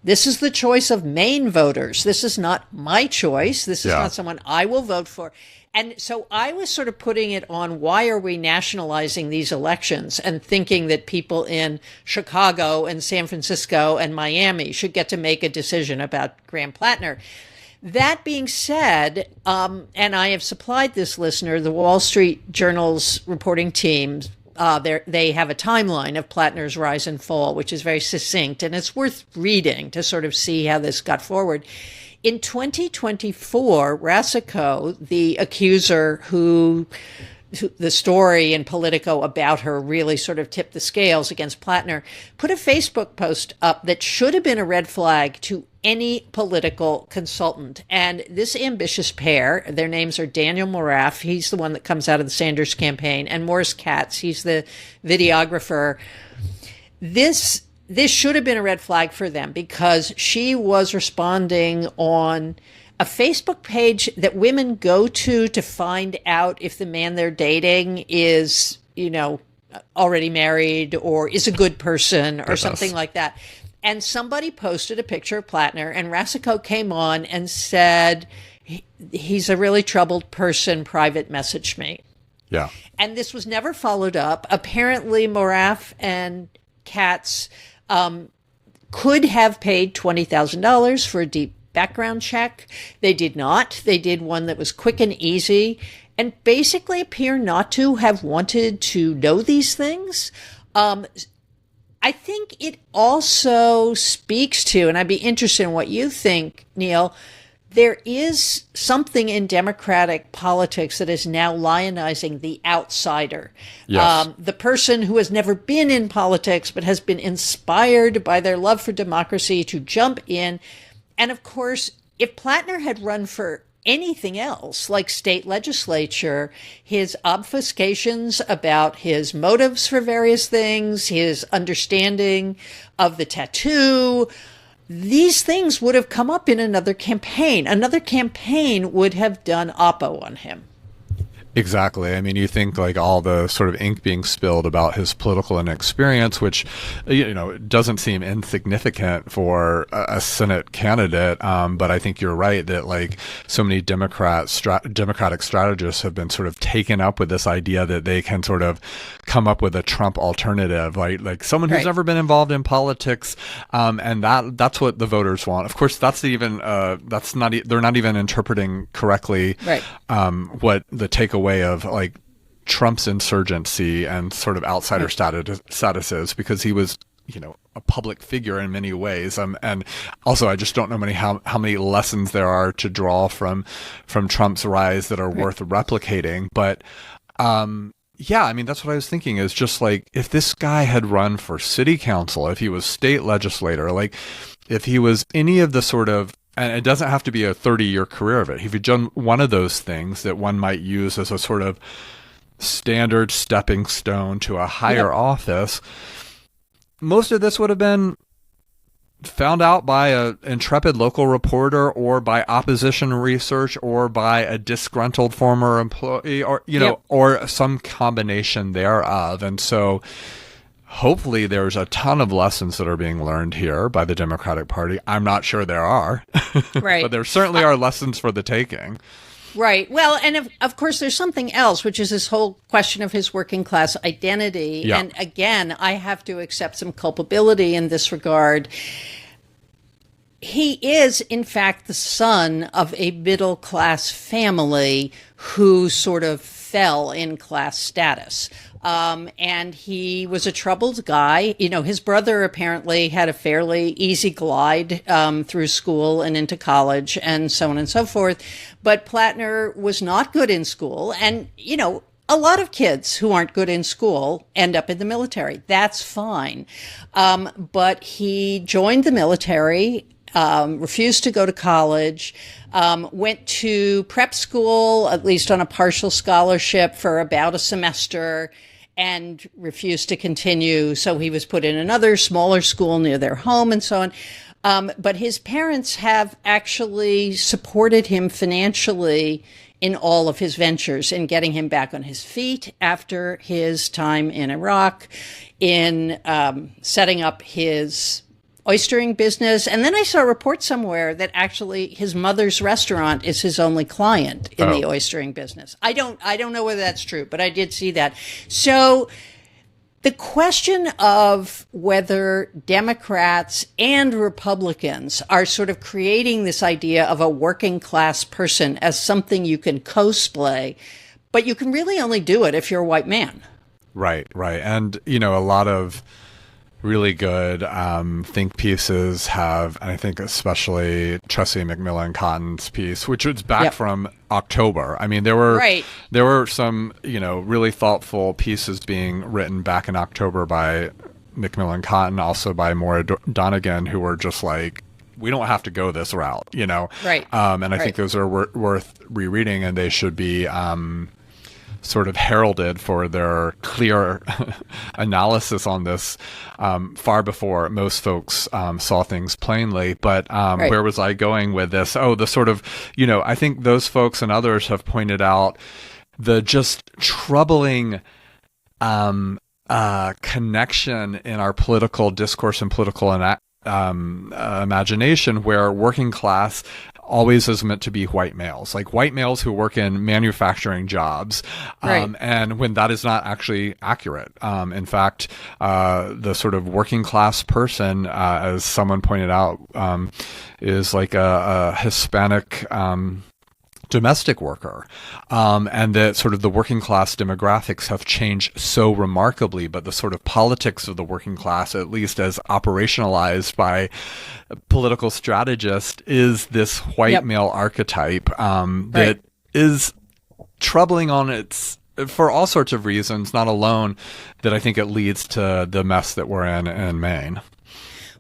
this is the choice of Maine voters. This is not my choice. This is not someone I will vote for. And so I was sort of putting it on, why are we nationalizing these elections and thinking that people in Chicago and San Francisco and Miami should get to make a decision about Graham Platner? That being said, and I have supplied this listener, the Wall Street Journal's reporting team, they have a timeline of Platner's rise and fall, which is very succinct, and it's worth reading to sort of see how this got forward. In 2024, Rasico, the accuser who the story in Politico about her really sort of tipped the scales against Platner, put a Facebook post up that should have been a red flag to any political consultant. And this ambitious pair, their names are Daniel Moraff, he's the one that comes out of the Sanders campaign, and Morris Katz, he's the videographer. This should have been a red flag for them, because she was responding on a Facebook page that women go to find out if the man they're dating is, already married or is a good person or something like that. And somebody posted a picture of Platner, and Rasico came on and said, he's a really troubled person, private message me. Yeah. And this was never followed up. Apparently, Moraff and Katz could have paid $20,000 for a deep background check. They did not. They did one that was quick and easy, and basically appear not to have wanted to know these things. I think it also speaks to, and I'd be interested in what you think, Neil, there is something in Democratic politics that is now lionizing the outsider. Yes. The person who has never been in politics but has been inspired by their love for democracy to jump in. And of course, if Platner had run for anything else, like state legislature, his obfuscations about his motives for various things, his understanding of the tattoo, these things would have come up in another campaign. Another campaign would have done oppo on him. Exactly. I mean, you think like all the sort of ink being spilled about his political inexperience, which, doesn't seem insignificant for a Senate candidate. But I think you're right that like so many Democratic strategists have been sort of taken up with this idea that they can sort of come up with a Trump alternative, like someone who's never been involved in politics. And that's what the voters want. Of course, they're not even interpreting correctly, what the takeaway of like Trump's insurgency and sort of outsider status is, because he was, a public figure in many ways. And also, I just don't know how many lessons there are to draw from Trump's rise that are worth replicating. But yeah, I mean, that's what I was thinking, is just like, if this guy had run for city council, if he was state legislator, like if he was any of the sort of, and it doesn't have to be a 30-year career of it. If he'd done one of those things that one might use as a sort of standard stepping stone to a higher office, most of this would have been found out by an intrepid local reporter, or by opposition research, or by a disgruntled former employee, or, or some combination thereof. And so hopefully there's a ton of lessons that are being learned here by the Democratic Party. I'm not sure there are, but there certainly are lessons for the taking. Right. Well, and of course, there's something else, which is this whole question of his working class identity. Yeah. And again, I have to accept some culpability in this regard. He is, in fact, the son of a middle class family who sort of fell in class status. And he was a troubled guy. His brother apparently had a fairly easy glide through school and into college and so on and so forth. But Platner was not good in school. And, a lot of kids who aren't good in school end up in the military. That's fine. But he joined the military, refused to go to college, went to prep school, at least on a partial scholarship, for about a semester, and refused to continue. So he was put in another smaller school near their home and so on. But his parents have actually supported him financially in all of his ventures, in getting him back on his feet after his time in Iraq, in setting up his oystering business. And then I saw a report somewhere that actually his mother's restaurant is his only client in the oystering business. I don't know whether that's true, but I did see that. So the question of whether Democrats and Republicans are sort of creating this idea of a working class person as something you can cosplay, but you can really only do it if you're a white man. Right. And, a lot of really good think pieces have, and I think especially Tressie McMillan Cotton's piece, which was back from October. I mean, there were some, really thoughtful pieces being written back in October by McMillan Cotton, also by Maura Donegan, who were just like, we don't have to go this route, you know? Right. And I Right. think those are worth rereading, and they should be sort of heralded for their clear analysis on this far before most folks saw things plainly. But Right. where was I going with this? Oh, the sort of, you know, I think those folks and others have pointed out the just troubling connection in our political discourse and political imagination, where working class always is meant to be white males, like white males who work in manufacturing jobs. Right. And when that is not actually accurate. In fact, the sort of working class person, as someone pointed out, is like a Hispanic, domestic worker, and that sort of the working class demographics have changed so remarkably, but the sort of politics of the working class, at least as operationalized by political strategists, is this white Yep. male archetype Right. that is troubling on its for all sorts of reasons, not alone that I think it leads to the mess that we're in Maine.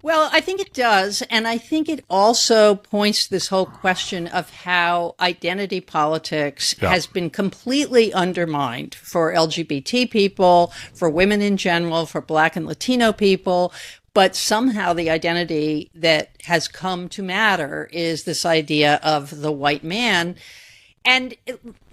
Well, I think it does. And I think it also points to this whole question of how identity politics Yeah. has been completely undermined for LGBT people, for women in general, for Black and Latino people. But somehow the identity that has come to matter is this idea of the white man. And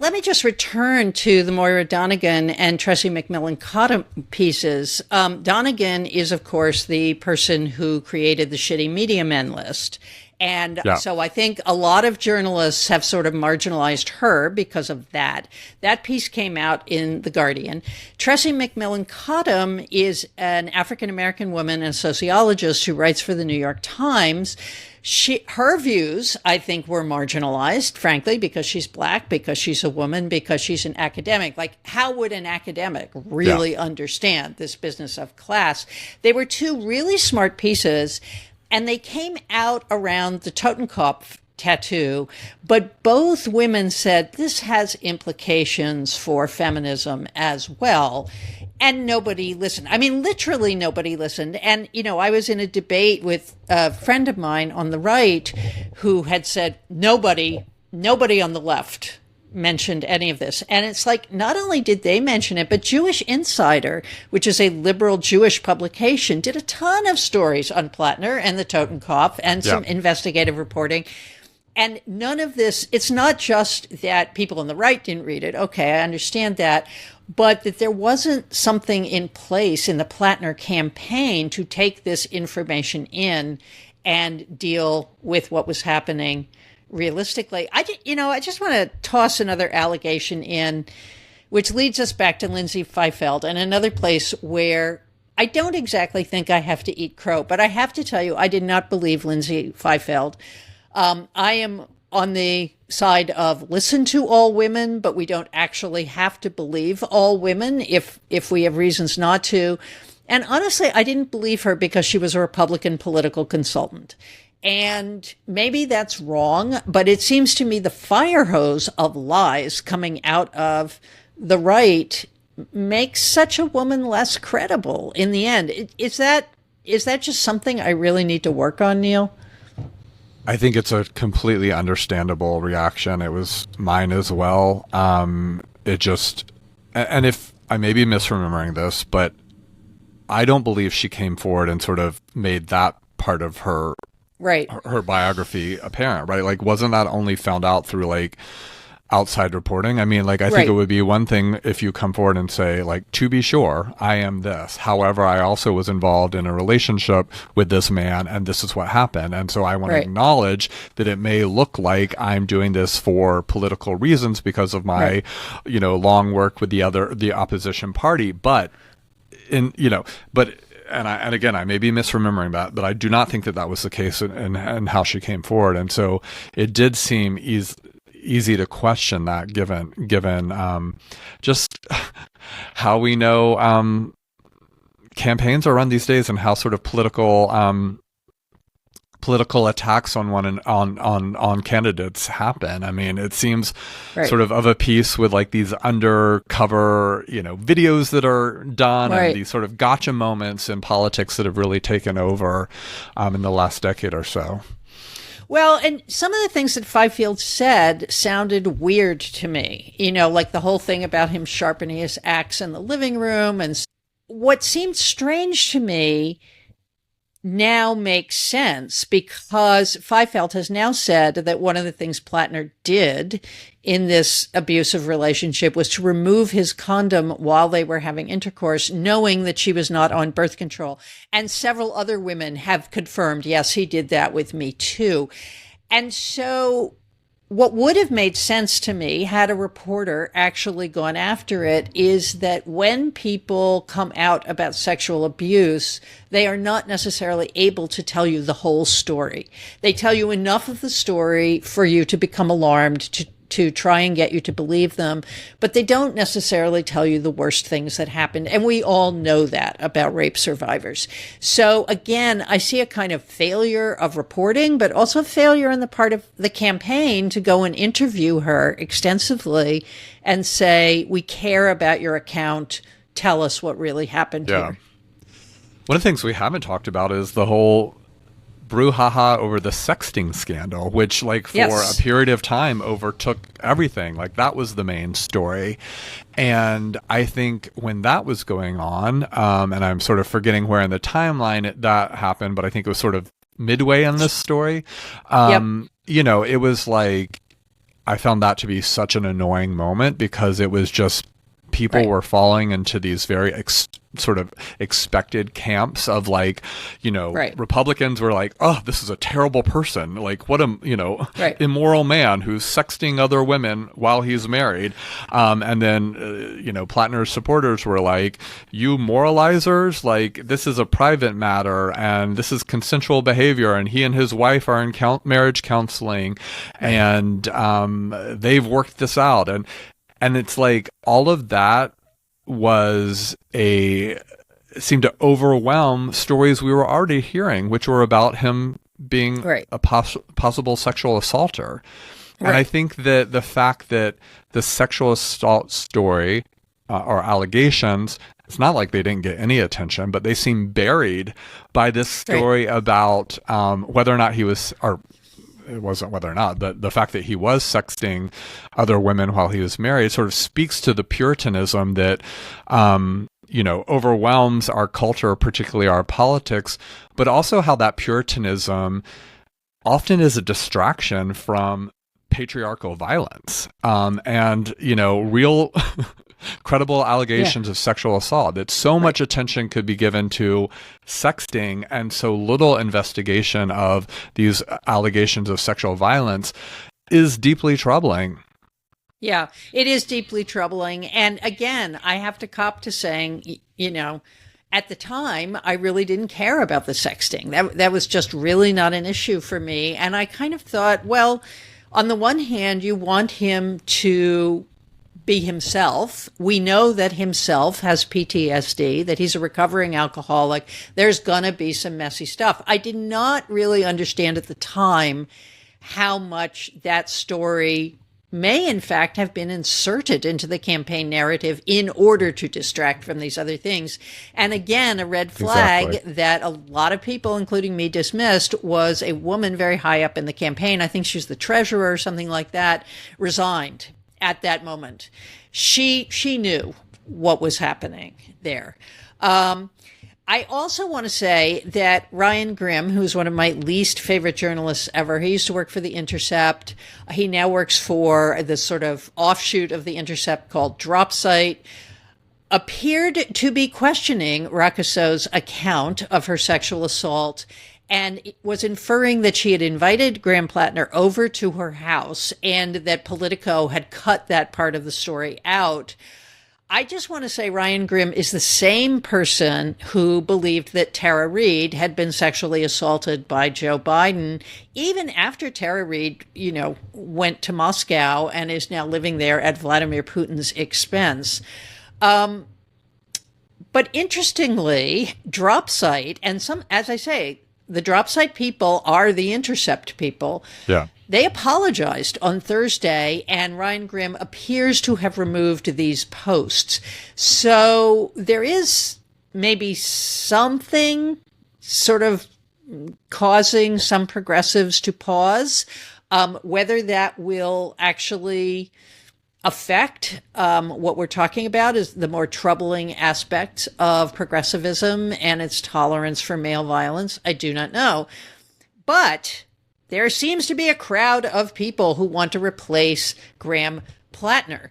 let me just return to the Moira Donegan and Tressie McMillan Cottom pieces. Donegan is, of course, the person who created the shitty media men list. And Yeah. so I think a lot of journalists have sort of marginalized her because of that. That piece came out in The Guardian. Tressie McMillan Cottom is an African-American woman and a sociologist who writes for the New York Times. Her views, I think, were marginalized, frankly, because she's Black, because she's a woman, because she's an academic. Like, how would an academic really understand this business of class? They were two really smart pieces, and they came out around the Totenkopf tattoo, but both women said this has implications for feminism as well. And nobody listened. I mean, literally nobody listened. And, you know, I was in a debate with a friend of mine on the right who had said nobody on the left mentioned any of this. And it's like, not only did they mention it, but Jewish Insider, which is a liberal Jewish publication, did a ton of stories on Platner and the Totenkopf and some investigative reporting. And none of this, it's not just that people on the right didn't read it. Okay, I understand that. But that there wasn't something in place in the Platner campaign to take this information in and deal with what was happening realistically. I just want to toss another allegation in, which leads us back to Lindsay Feifeld and another place where I don't exactly think I have to eat crow, but I have to tell you, I did not believe Lindsay Feifeld. I am on the side of listen to all women, but we don't actually have to believe all women if we have reasons not to. And honestly, I didn't believe her because she was a Republican political consultant. And maybe that's wrong, but it seems to me the fire hose of lies coming out of the right makes such a woman less credible in the end. Is that just something I really need to work on, Neil? I think it's a completely understandable reaction. It was mine as well. It just, and if I may be misremembering this, but I don't believe she came forward and sort of made that part of her biography apparent, right? Like, wasn't that only found out through like outside reporting? I mean, like, I think it would be one thing if you come forward and say, like, to be sure, I am this. However, I also was involved in a relationship with this man, and this is what happened. And so I want to acknowledge that it may look like I'm doing this for political reasons because of my, you know, long work with the opposition party. But and again, I may be misremembering that, but I do not think that was the case in how she came forward. And so it did seem easy to question that given just how we know campaigns are run these days and how sort of political attacks on candidates happen. I mean, it seems sort of a piece with like these undercover, you know, videos that are done and these sort of gotcha moments in politics that have really taken over in the last decade or so. Well, and some of the things that Fifield said sounded weird to me, like the whole thing about him sharpening his axe in the living room. And what seemed strange to me now makes sense, because Fifield has now said that one of the things Platner did in this abusive relationship was to remove his condom while they were having intercourse, knowing that she was not on birth control. And several other women have confirmed, yes, he did that with me too. And so what would have made sense to me, had a reporter actually gone after it, is that when people come out about sexual abuse, they are not necessarily able to tell you the whole story. They tell you enough of the story for you to become alarmed, to try and get you to believe them, but they don't necessarily tell you the worst things that happened. And we all know that about rape survivors. So again, I see a kind of failure of reporting, but also a failure on the part of the campaign to go and interview her extensively and say, we care about your account. Tell us what really happened here. One of the things we haven't talked about is the whole brouhaha over the sexting scandal, which for a period of time overtook everything. That was the main story. And I think when that was going on, and I'm sort of forgetting where in the timeline that happened, but I think it was sort of midway in this story. It was I found that to be such an annoying moment, because it was just people were falling into these very sort of expected camps of Republicans were like, oh, this is a terrible person. What a, immoral man who's sexting other women while he's married. And then, Platner's supporters were like, you moralizers, this is a private matter and this is consensual behavior. And he and his wife are in marriage counseling and they've worked this out. And it's all of that seemed to overwhelm stories we were already hearing, which were about him being a possible sexual assaulter. And I think that the fact that the sexual assault story or allegations, it's not like they didn't get any attention, but they seem buried by this story about whether or not he was, or it wasn't whether or not, the fact that he was sexting other women while he was married sort of speaks to the Puritanism that, overwhelms our culture, particularly our politics, but also how that Puritanism often is a distraction from patriarchal violence, and, real credible allegations of sexual assault, that so much attention could be given to sexting and so little investigation of these allegations of sexual violence is deeply troubling. Yeah, it is deeply troubling. And again, I have to cop to saying, at the time, I really didn't care about the sexting. That was just really not an issue for me. And I kind of thought, well, on the one hand, you want him to be himself. We know that himself has PTSD, that he's a recovering alcoholic. There's gonna be some messy stuff. I did not really understand at the time how much that story may in fact have been inserted into the campaign narrative in order to distract from these other things. And again, a red flag that a lot of people, including me, dismissed was a woman very high up in the campaign. I think she was the treasurer or something like that, resigned at that moment. She knew what was happening there. I also want to say that Ryan Grimm, who's one of my least favorite journalists ever, he used to work for The Intercept. He now works for the sort of offshoot of The Intercept called Drop Site, appeared to be questioning Rakuso's account of her sexual assault and was inferring that she had invited Graham Platner over to her house and that Politico had cut that part of the story out. I just want to say Ryan Grimm is the same person who believed that Tara Reade had been sexually assaulted by Joe Biden, even after Tara Reade, went to Moscow and is now living there at Vladimir Putin's expense. But interestingly, Drop Site and as I say, the Drop Site people are the Intercept people. Yeah. They apologized on Thursday, and Ryan Grimm appears to have removed these posts. So there is maybe something sort of causing some progressives to pause. Whether that will actually affect what we're talking about is the more troubling aspect of progressivism and its tolerance for male violence, I do not know. But there seems to be a crowd of people who want to replace Graham Platner.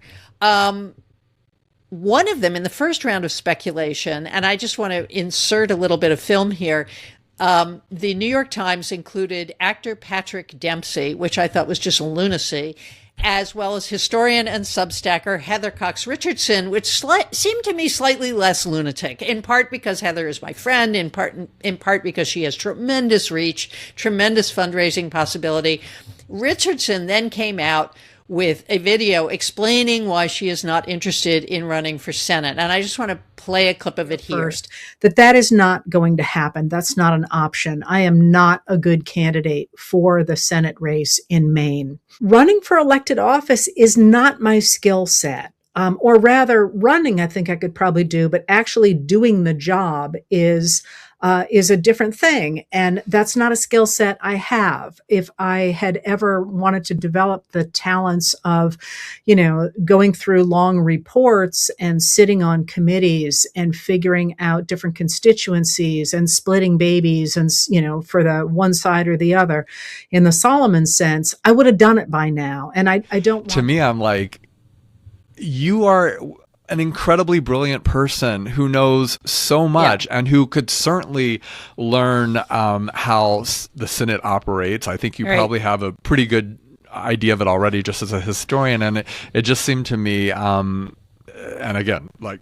One of them in the first round of speculation, and I just want to insert a little bit of film here. The New York Times included actor Patrick Dempsey, which I thought was just lunacy, as well as historian and substacker Heather Cox Richardson, which seemed to me slightly less lunatic, in part because Heather is my friend, in part because she has tremendous reach, tremendous fundraising possibility. Richardson then came out with a video explaining why she is not interested in running for Senate. And I just want to play a clip of it here. First, that is not going to happen. That's not an option. I am not a good candidate for the Senate race in Maine. Running for elected office is not my skill set. Or rather, running, I think I could probably do, but actually doing the job is a different thing. And that's not a skill set I have. If I had ever wanted to develop the talents of, going through long reports and sitting on committees and figuring out different constituencies and splitting babies and, for the one side or the other, in the Solomon sense, I would have done it by now. And I don't want to me, I'm like, you are an incredibly brilliant person who knows so much and who could certainly learn how the Senate operates. I think you probably have a pretty good idea of it already just as a historian. And it just seemed to me, and again, like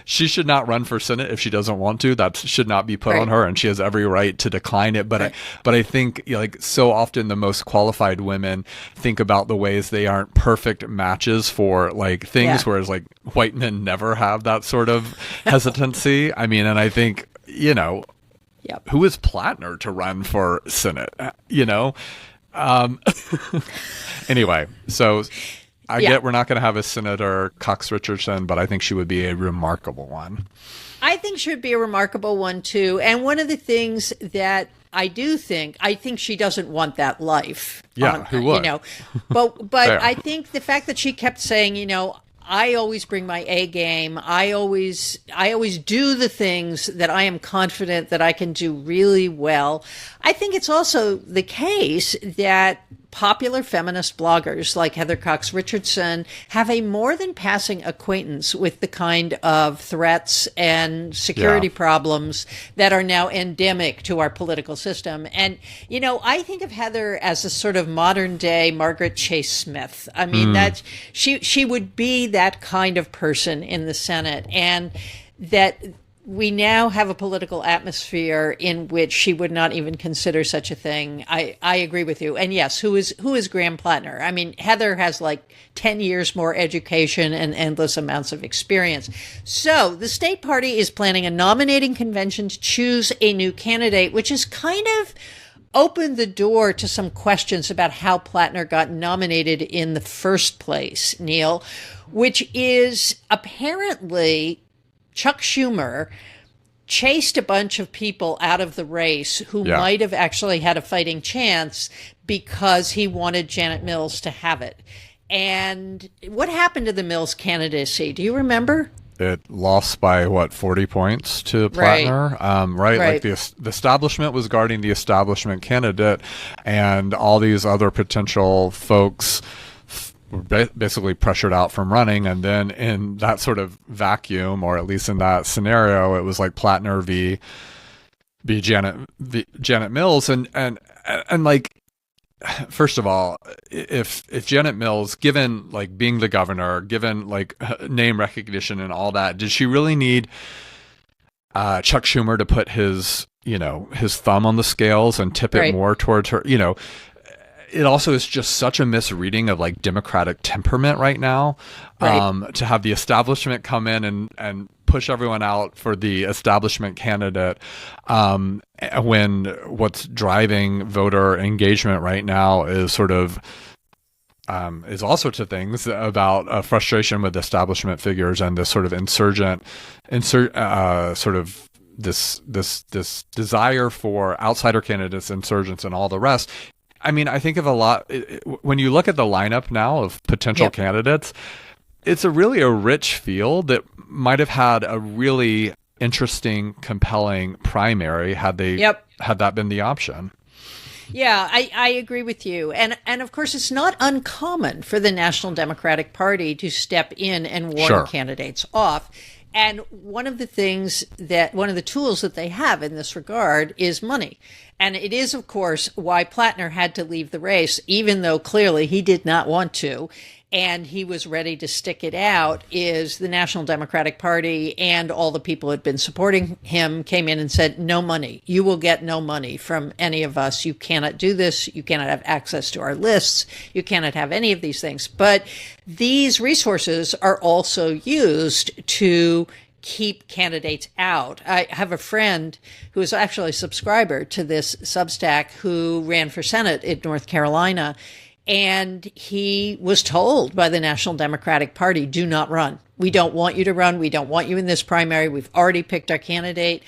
she should not run for Senate if she doesn't want to. That should not be put on her, and she has every right to decline it. But I think like so often the most qualified women think about the ways they aren't perfect matches for like things, whereas like white men never have that sort of hesitancy. I mean, and I think who is Platner to run for Senate? Anyway, so. I get we're not going to have a Senator Cox Richardson, but I think she would be a remarkable one. I think she would be a remarkable one, too. And one of the things that I think she doesn't want that life. Yeah, who would? But I think the fact that she kept saying, I always bring my A game. I always do the things that I am confident that I can do really well. I think it's also the case that popular feminist bloggers like Heather Cox Richardson have a more than passing acquaintance with the kind of threats and security problems that are now endemic to our political system. And, I think of Heather as a sort of modern day Margaret Chase Smith. I mean, that she would be that kind of person in the Senate, and that we now have a political atmosphere in which she would not even consider such a thing. I agree with you. And yes, who is Graham Platner? I mean, Heather has like 10 years more education and endless amounts of experience. So the state party is planning a nominating convention to choose a new candidate, which is kind of opened the door to some questions about how Platner got nominated in the first place, Neil, which is apparently Chuck Schumer chased a bunch of people out of the race who might have actually had a fighting chance because he wanted Janet Mills to have it. And what happened to the Mills candidacy? Do you remember? It lost by 40 points to Platner, right? Like the establishment was guarding the establishment candidate, and all these other potential folks were basically pressured out from running. And then in that sort of vacuum, or at least in that scenario, it was like Platner v. Janet Mills, and like, first of all, if Janet Mills, given like being the governor, given like name recognition and all that, did she really need Chuck Schumer to put his thumb on the scales and tip it more towards her? It also is just such a misreading of like Democratic temperament right now, to have the establishment come in and push everyone out for the establishment candidate, when what's driving voter engagement right now is sort of is all sorts of things about frustration with establishment figures and this sort of insurgent sort of this desire for outsider candidates, insurgents, and all the rest. I mean, I think of a lot when you look at the lineup now of potential candidates. It's really a rich field that might have had a really interesting, compelling primary had that been the option. Yeah, I agree with you. And of course, it's not uncommon for the National Democratic Party to step in and warn candidates off. And one of the tools that they have in this regard is money. And it is, of course, why Platner had to leave the race, even though clearly he did not want to. And he was ready to stick it out, is the National Democratic Party and all the people who had been supporting him came in and said, no money. You will get no money from any of us. You cannot do this. You cannot have access to our lists. You cannot have any of these things. But these resources are also used to keep candidates out. I have a friend who is actually a subscriber to this Substack who ran for Senate in North Carolina. And he was told by the National Democratic Party, do not run. We don't want you to run. We don't want you in this primary. We've already picked our candidate.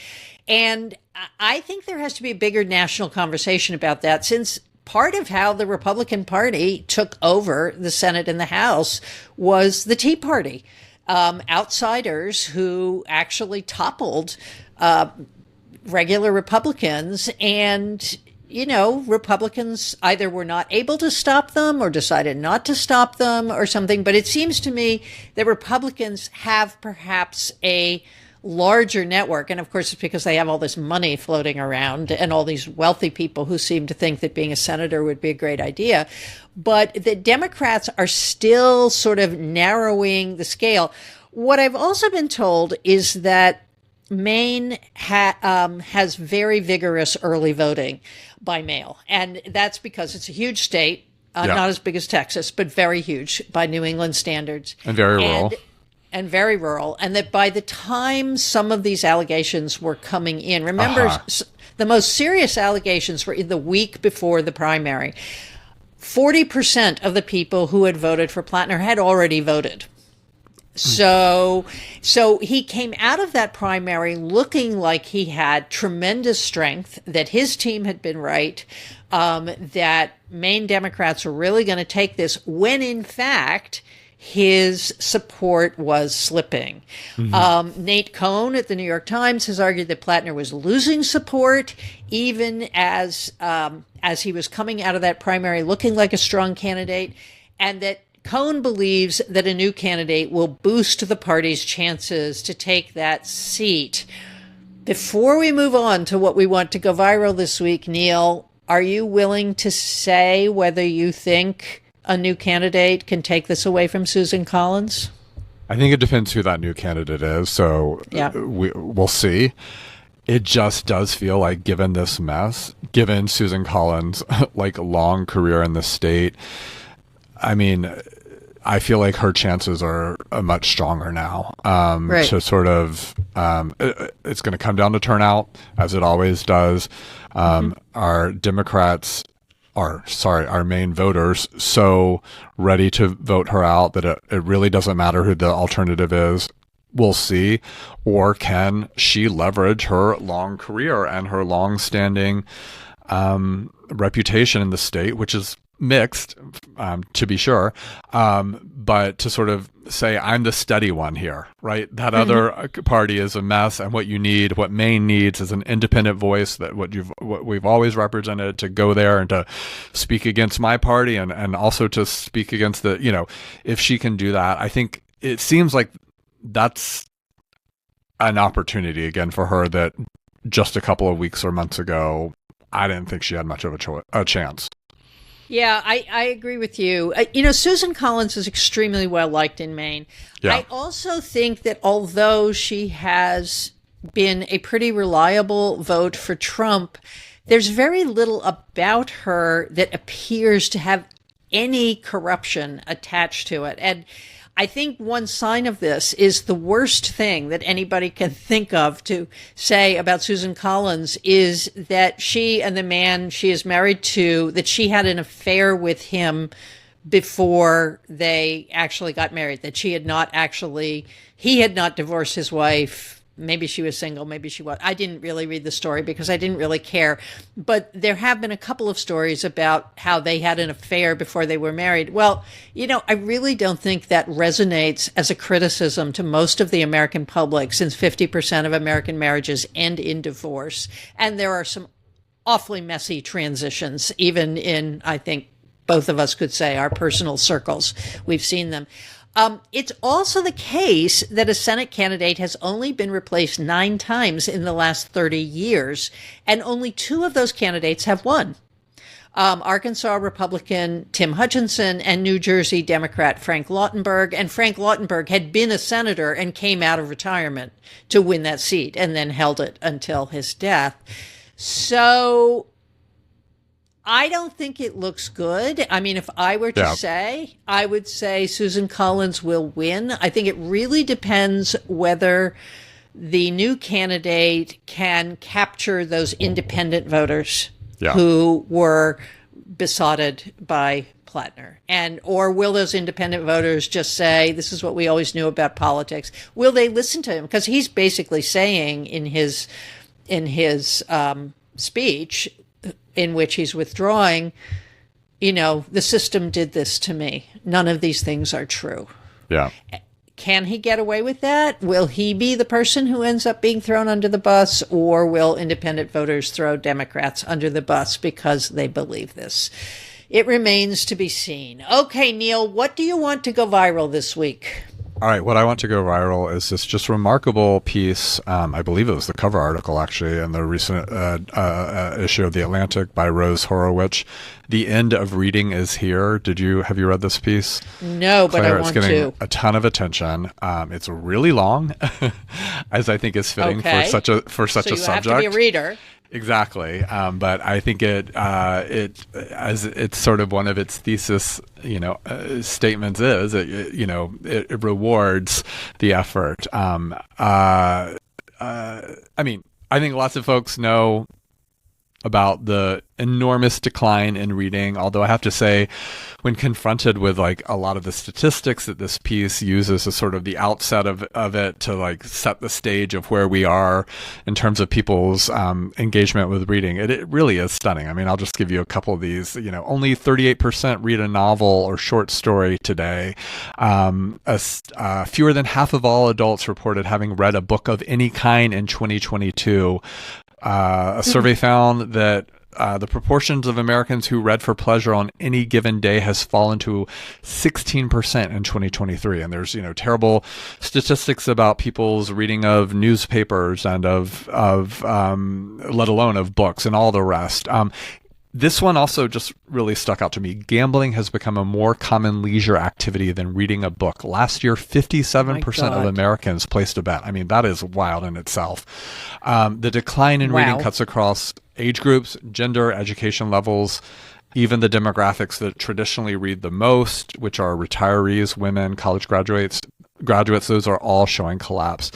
And I think there has to be a bigger national conversation about that, since part of how the Republican Party took over the Senate and the House was the Tea Party. Outsiders who actually toppled regular Republicans, and Republicans either were not able to stop them or decided not to stop them or something. But it seems to me that Republicans have perhaps a larger network. And of course, it's because they have all this money floating around and all these wealthy people who seem to think that being a senator would be a great idea. But the Democrats are still sort of narrowing the scale. What I've also been told is that Maine has very vigorous early voting by mail. And that's because it's a huge state, not as big as Texas, but very huge by New England standards. And very rural. And very rural. And that by the time some of these allegations were coming in, remember, the most serious allegations were in the week before the primary. 40% of the people who had voted for Platner had already voted. So he came out of that primary looking like he had tremendous strength, that his team had been right, that Maine Democrats were really going to take this, when in fact his support was slipping. Nate Cohn at the New York Times has argued that Platner was losing support, even as he was coming out of that primary looking like a strong candidate, and that Cohn believes that a new candidate will boost the party's chances to take that seat. Before we move on to what we want to go viral this week, Neil, are you willing to say whether you think a new candidate can take this away from Susan Collins? I think it depends who that new candidate is. So we'll see. It just does feel like, given this mess, given Susan Collins' long career in the state, I mean, I feel like her chances are much stronger now. To sort of, it's going to come down to turnout, as it always does. Our Democrats, our Maine voters, so ready to vote her out that it really doesn't matter who the alternative is. We'll see. Or can she leverage her long career and her long-standing reputation in the state, which is mixed, to be sure, but to sort of say, I'm the steady one here, right? That other party is a mess, and what Maine needs is an independent voice, that what we've always represented, to go there and to speak against my party, and also to speak against if she can do that, I think it seems like that's an opportunity again for her that just a couple of weeks or months ago, I didn't think she had much of a chance. Yeah, I agree with you. Susan Collins is extremely well liked in Maine. Yeah. I also think that although she has been a pretty reliable vote for Trump, there's very little about her that appears to have any corruption attached to it. And I think one sign of this is the worst thing that anybody can think of to say about Susan Collins is that she and the man she is married to, that she had an affair with him before they actually got married, that he had not divorced his wife, maybe she was single, maybe she was. I didn't really read the story because I didn't really care. But there have been a couple of stories about how they had an affair before they were married. Well, I really don't think that resonates as a criticism to most of the American public, since 50% of American marriages end in divorce. And there are some awfully messy transitions, even in, I think, both of us could say, our personal circles. We've seen them. It's also the case that a Senate candidate has only been replaced 9 times in the last 30 years, and only 2 of those candidates have won. Arkansas Republican Tim Hutchinson and New Jersey Democrat Frank Lautenberg. And Frank Lautenberg had been a senator and came out of retirement to win that seat and then held it until his death. So I don't think it looks good. I mean, if I were to say, I would say Susan Collins will win. I think it really depends whether the new candidate can capture those independent voters who were besotted by Platner. Or will those independent voters just say, this is what we always knew about politics? Will they listen to him? Because he's basically saying in his speech, in which he's withdrawing, the system did this to me. None of these things are true. Yeah. Can he get away with that? Will he be the person who ends up being thrown under the bus, or will independent voters throw Democrats under the bus because they believe this? It remains to be seen. Okay, Neil, what do you want to go viral this week? All right, what I want to go viral is this just remarkable piece. I believe it was the cover article, actually, in the recent issue of The Atlantic by Rose Horowitz. The end of reading is here. Have you read this piece? No, but Claire, I want it's getting to. a ton of attention. It's really long, as I think is fitting for such a subject. So you have to be a reader. Exactly, but I think it's sort of one of its thesis, statements is it rewards the effort. I mean, I think lots of folks know about the enormous decline in reading, although I have to say, when confronted with like a lot of the statistics that this piece uses as sort of the outset of it to like set the stage of where we are in terms of people's engagement with reading, it really is stunning. I mean, I'll just give you a couple of these. Only 38% read a novel or short story today. Fewer than half of all adults reported having read a book of any kind in 2022. A survey found that the proportions of Americans who read for pleasure on any given day has fallen to 16% in 2023. And there's, terrible statistics about people's reading of newspapers and of let alone of books and all the rest. This one also just really stuck out to me. Gambling has become a more common leisure activity than reading a book. Last year, 57% of Americans placed a bet. I mean, that is wild in itself. The decline in reading cuts across age groups, gender, education levels, even the demographics that traditionally read the most, which are retirees, women, college graduates, those are all showing collapse.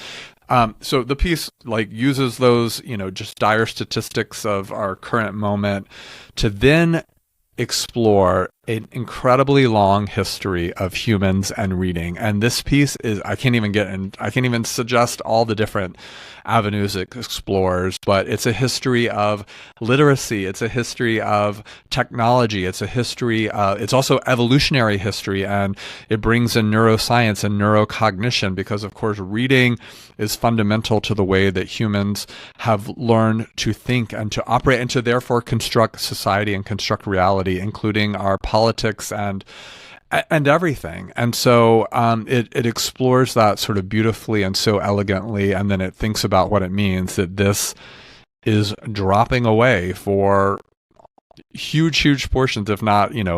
So the piece uses those, just dire statistics of our current moment to then explore an incredibly long history of humans and reading. And this piece is, I can't even suggest all the different avenues it explores, but it's a history of literacy. It's a history of technology. It's a history, it's also evolutionary history, and it brings in neuroscience and neurocognition because, of course, reading is fundamental to the way that humans have learned to think and to operate and to therefore construct society and construct reality, including our politics and everything. And so it explores that sort of beautifully and so elegantly, and then it thinks about what it means that this is dropping away for huge portions, if not, the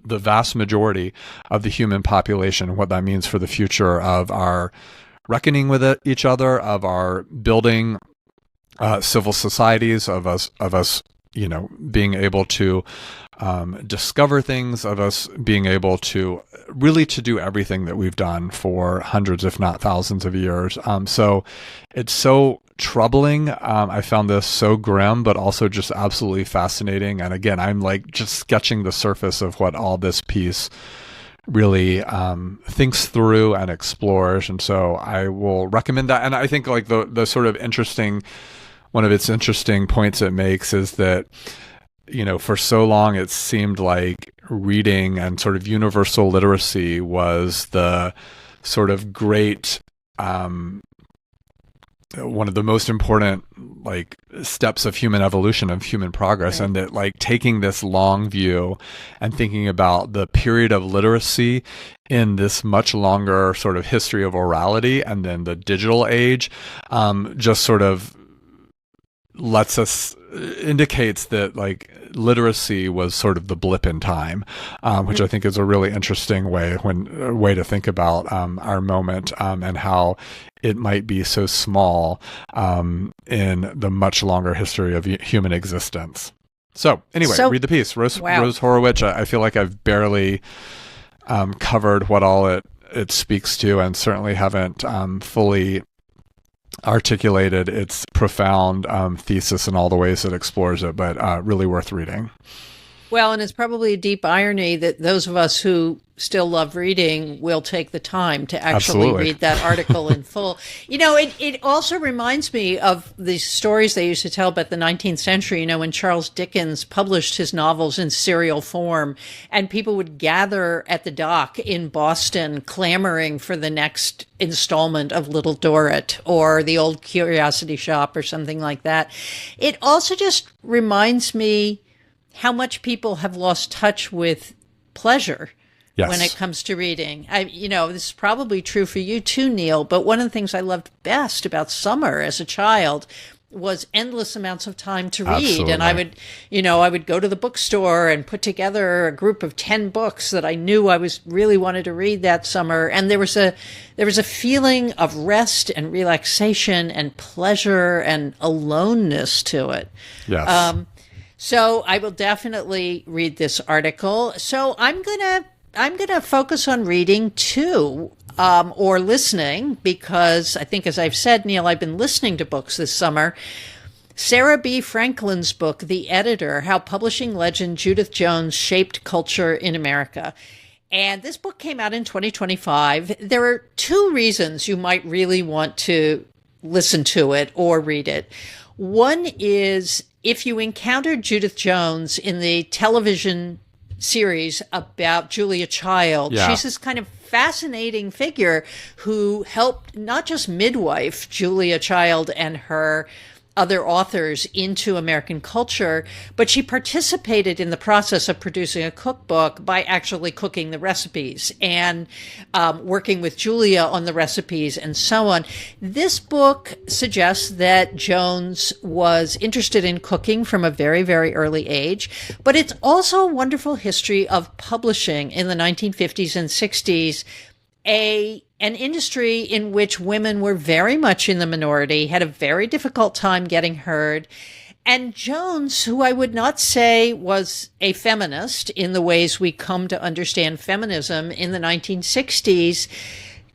vast majority of the human population, and what that means for the future of our reckoning with each other, of our building civil societies, of us being able to discover things, of us being able to really to do everything that we've done for hundreds, if not thousands of years. So it's so troubling. I found this so grim, but also just absolutely fascinating. And again, I'm just sketching the surface of what all this piece really thinks through and explores. And so I will recommend that. And I think like the sort of interesting, one of its interesting points it makes is that, you know, for so long it seemed like reading and sort of universal literacy was the sort of great, one of the most important like steps of human evolution, of human progress. Right. And that like taking this long view and thinking about the period of literacy in this much longer sort of history of orality and then the digital age, just sort of indicates that like literacy was sort of the blip in time, which I think is a really interesting way to think about our moment, and how it might be so small in the much longer history of human existence. So anyway, read the piece. Rose Horowitz, I feel like I've barely covered what all it speaks to, and certainly haven't fully articulated its profound thesis in all the ways it explores it, but really worth reading. Well, and it's probably a deep irony that those of us who still love reading will take the time to actually read that article in full. You know, it also reminds me of the stories they used to tell about the 19th century, you know, when Charles Dickens published his novels in serial form, and people would gather at the dock in Boston clamoring for the next installment of Little Dorrit or The Old Curiosity Shop or something like that. It also just reminds me how much people have lost touch with pleasure. Yes. When it comes to reading. This is probably true for you too, Neil, but one of the things I loved best about summer as a child was endless amounts of time to read. Absolutely. And I would go to the bookstore and put together a group of 10 books that I knew I really wanted to read that summer. And there was a feeling of rest and relaxation and pleasure and aloneness to it. Yes. So I will definitely read this article. So I'm gonna focus on reading too, or listening, because I think, as I've said, Neil, I've been listening to books this summer. Sarah B. Franklin's book, The Editor: How Publishing Legend Judith Jones Shaped Culture in America. And this book came out in 2025. There are two reasons you might really want to listen to it or read it. One is if you encountered Judith Jones in the television series about Julia Child. Yeah. She's this kind of fascinating figure who helped not just midwife Julia Child and her other authors into American culture, but she participated in the process of producing a cookbook by actually cooking the recipes and working with Julia on the recipes and so on. This book suggests that Jones was interested in cooking from a very, very early age, but it's also a wonderful history of publishing in the 1950s and 60s, an industry in which women were very much in the minority, had a very difficult time getting heard. And Jones, who I would not say was a feminist in the ways we come to understand feminism in the 1960s,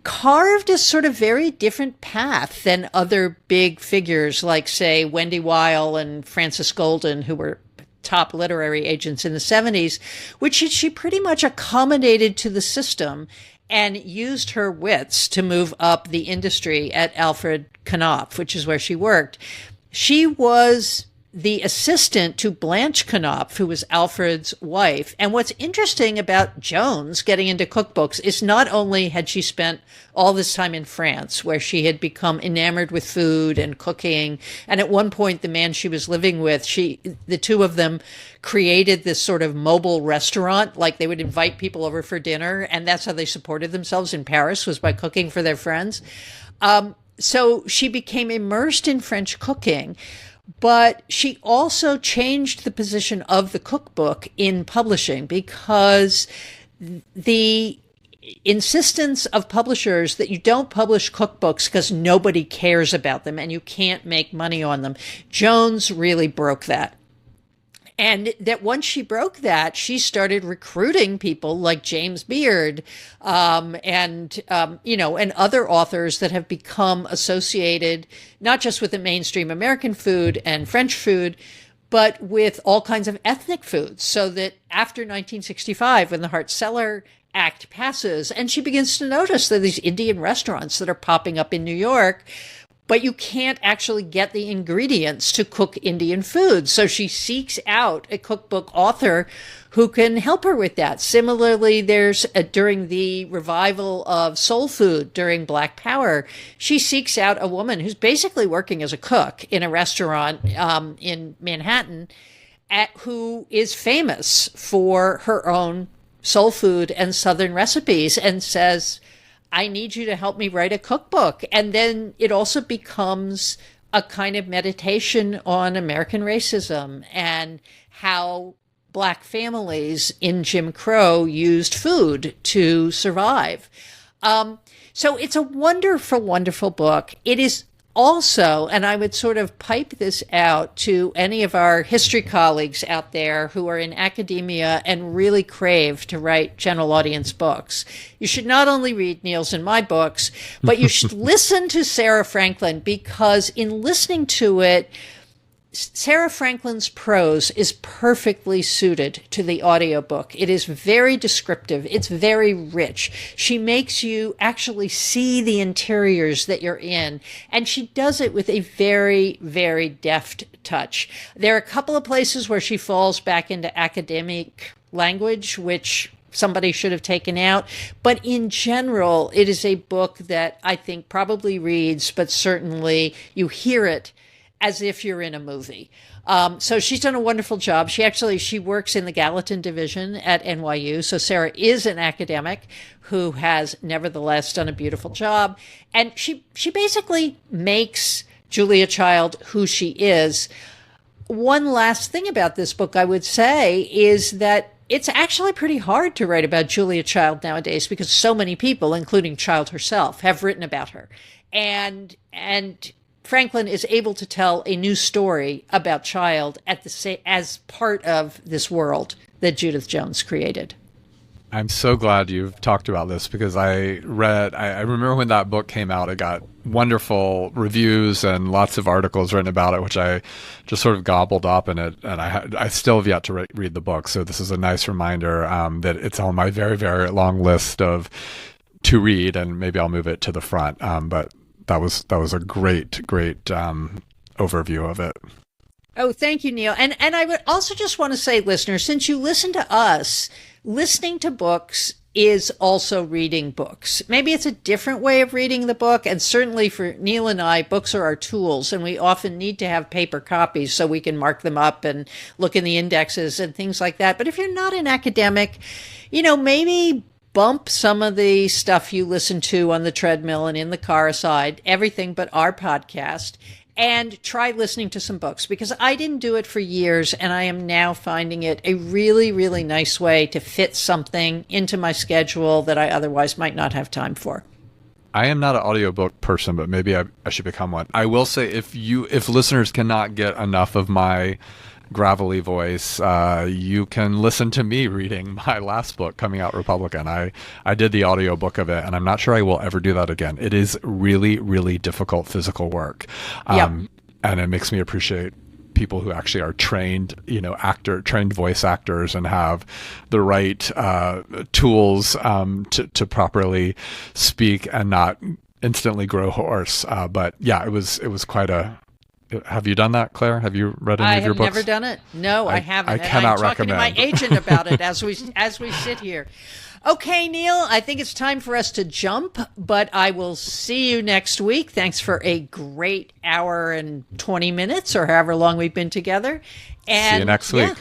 carved a sort of very different path than other big figures like, say, Wendy Weil and Frances Golden, who were top literary agents in the 70s, which she pretty much accommodated to the system and used her wits to move up the industry at Alfred Knopf, which is where she worked. She was the assistant to Blanche Knopf, who was Alfred's wife. And what's interesting about Jones getting into cookbooks is not only had she spent all this time in France, where she had become enamored with food and cooking, and at one point the man she was living with, the two of them created this sort of mobile restaurant, like they would invite people over for dinner, and that's how they supported themselves in Paris, was by cooking for their friends. So she became immersed in French cooking. But she also changed the position of the cookbook in publishing, because the insistence of publishers that you don't publish cookbooks because nobody cares about them and you can't make money on them, Jones really broke that. And that once she broke that, she started recruiting people like James Beard, and other authors that have become associated not just with the mainstream American food and French food, but with all kinds of ethnic foods. So that after 1965, when the Hart Cellar act passes, and she begins to notice that these Indian restaurants that are popping up in New York, but you can't actually get the ingredients to cook Indian food. So she seeks out a cookbook author who can help her with that. Similarly, there's during the revival of soul food during Black Power, she seeks out a woman who's basically working as a cook in a restaurant in Manhattan, who is famous for her own soul food and Southern recipes, and says, I need you to help me write a cookbook. And then it also becomes a kind of meditation on American racism and how Black families in Jim Crow used food to survive. So it's a wonderful, wonderful book. It is also, and I would sort of pipe this out to any of our history colleagues out there who are in academia and really crave to write general audience books. You should not only read Neil's and my books, but you should listen to Sarah Franklin, because in listening to it, Sarah Franklin's prose is perfectly suited to the audiobook. It is very descriptive. It's very rich. She makes you actually see the interiors that you're in, and she does it with a very, very deft touch. There are a couple of places where she falls back into academic language, which somebody should have taken out. But in general, it is a book that I think probably reads, but certainly you hear it as if you're in a movie. So she's done a wonderful job. She works in the Gallatin division at NYU. So Sarah is an academic who has nevertheless done a beautiful job. And she basically makes Julia Child who she is. One last thing about this book I would say is that it's actually pretty hard to write about Julia Child nowadays, because so many people, including Child herself, have written about her. And Franklin is able to tell a new story about Child as part of this world that Judith Jones created. I'm so glad you've talked about this, because I remember when that book came out, it got wonderful reviews and lots of articles written about it, which I just sort of gobbled up in it. And I still have yet to read the book. So this is a nice reminder that it's on my very, very long list to read, and maybe I'll move it to the front. But that was a great overview of it. Oh, thank you, Neil. And I would also just want to say, listeners, since you listen to us, listening to books is also reading books. Maybe it's a different way of reading the book. And certainly for Neil and I, books are our tools, and we often need to have paper copies so we can mark them up and look in the indexes and things like that. But if you're not an academic, maybe bump some of the stuff you listen to on the treadmill and in the car aside, everything but our podcast, and try listening to some books, because I didn't do it for years, and I am now finding it a really, really nice way to fit something into my schedule that I otherwise might not have time for. I am not an audiobook person, but maybe I should become one. I will say, if listeners cannot get enough of my gravelly voice, you can listen to me reading my last book, Coming Out Republican. I did the audiobook of it, and I'm not sure I will ever do that again. It is really, really difficult physical work. And it makes me appreciate people who actually are trained, trained voice actors and have the right tools to properly speak and not instantly grow hoarse. But yeah, it was quite a... Have you done that, Claire? Have you read any of your books? I have never done it. No, I haven't. I cannot recommend. I'm talking to my agent about it as we sit here. Okay, Neil, I think it's time for us to jump, but I will see you next week. Thanks for a great hour and 20 minutes, or however long we've been together. And see you next week.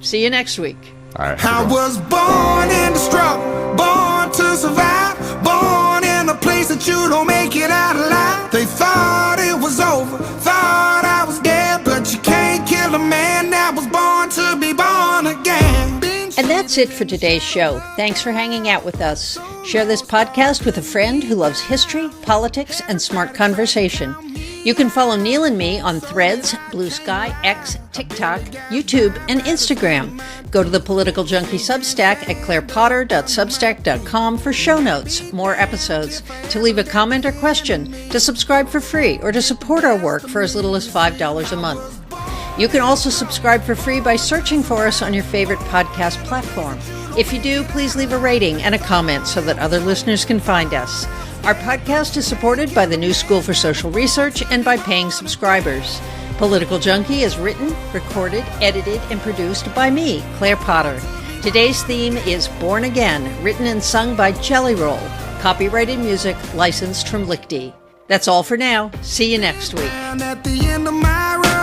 See you next week. All right. I was born in the struggle, born to survive, born in a place that you don't make it out alive. They thought it was over, thought I was dead, but you can't kill a man that was born to be born again. And that's it for today's show. Thanks for hanging out with us. Share this podcast with a friend who loves history, politics, and smart conversation. You can follow Neil and me on Threads, Blue Sky, X, TikTok, YouTube, and Instagram. Go to the Political Junkie Substack at clairepotter.substack.com for show notes, more episodes, to leave a comment or question, to subscribe for free, or to support our work for as little as $5 a month. You can also subscribe for free by searching for us on your favorite podcast platform. If you do, please leave a rating and a comment so that other listeners can find us. Our podcast is supported by the New School for Social Research and by paying subscribers. Political Junkie is written, recorded, edited, and produced by me, Claire Potter. Today's theme is Born Again, written and sung by Jelly Roll. Copyrighted music licensed from Lichty. That's all for now. See you next week. And at the end of my road,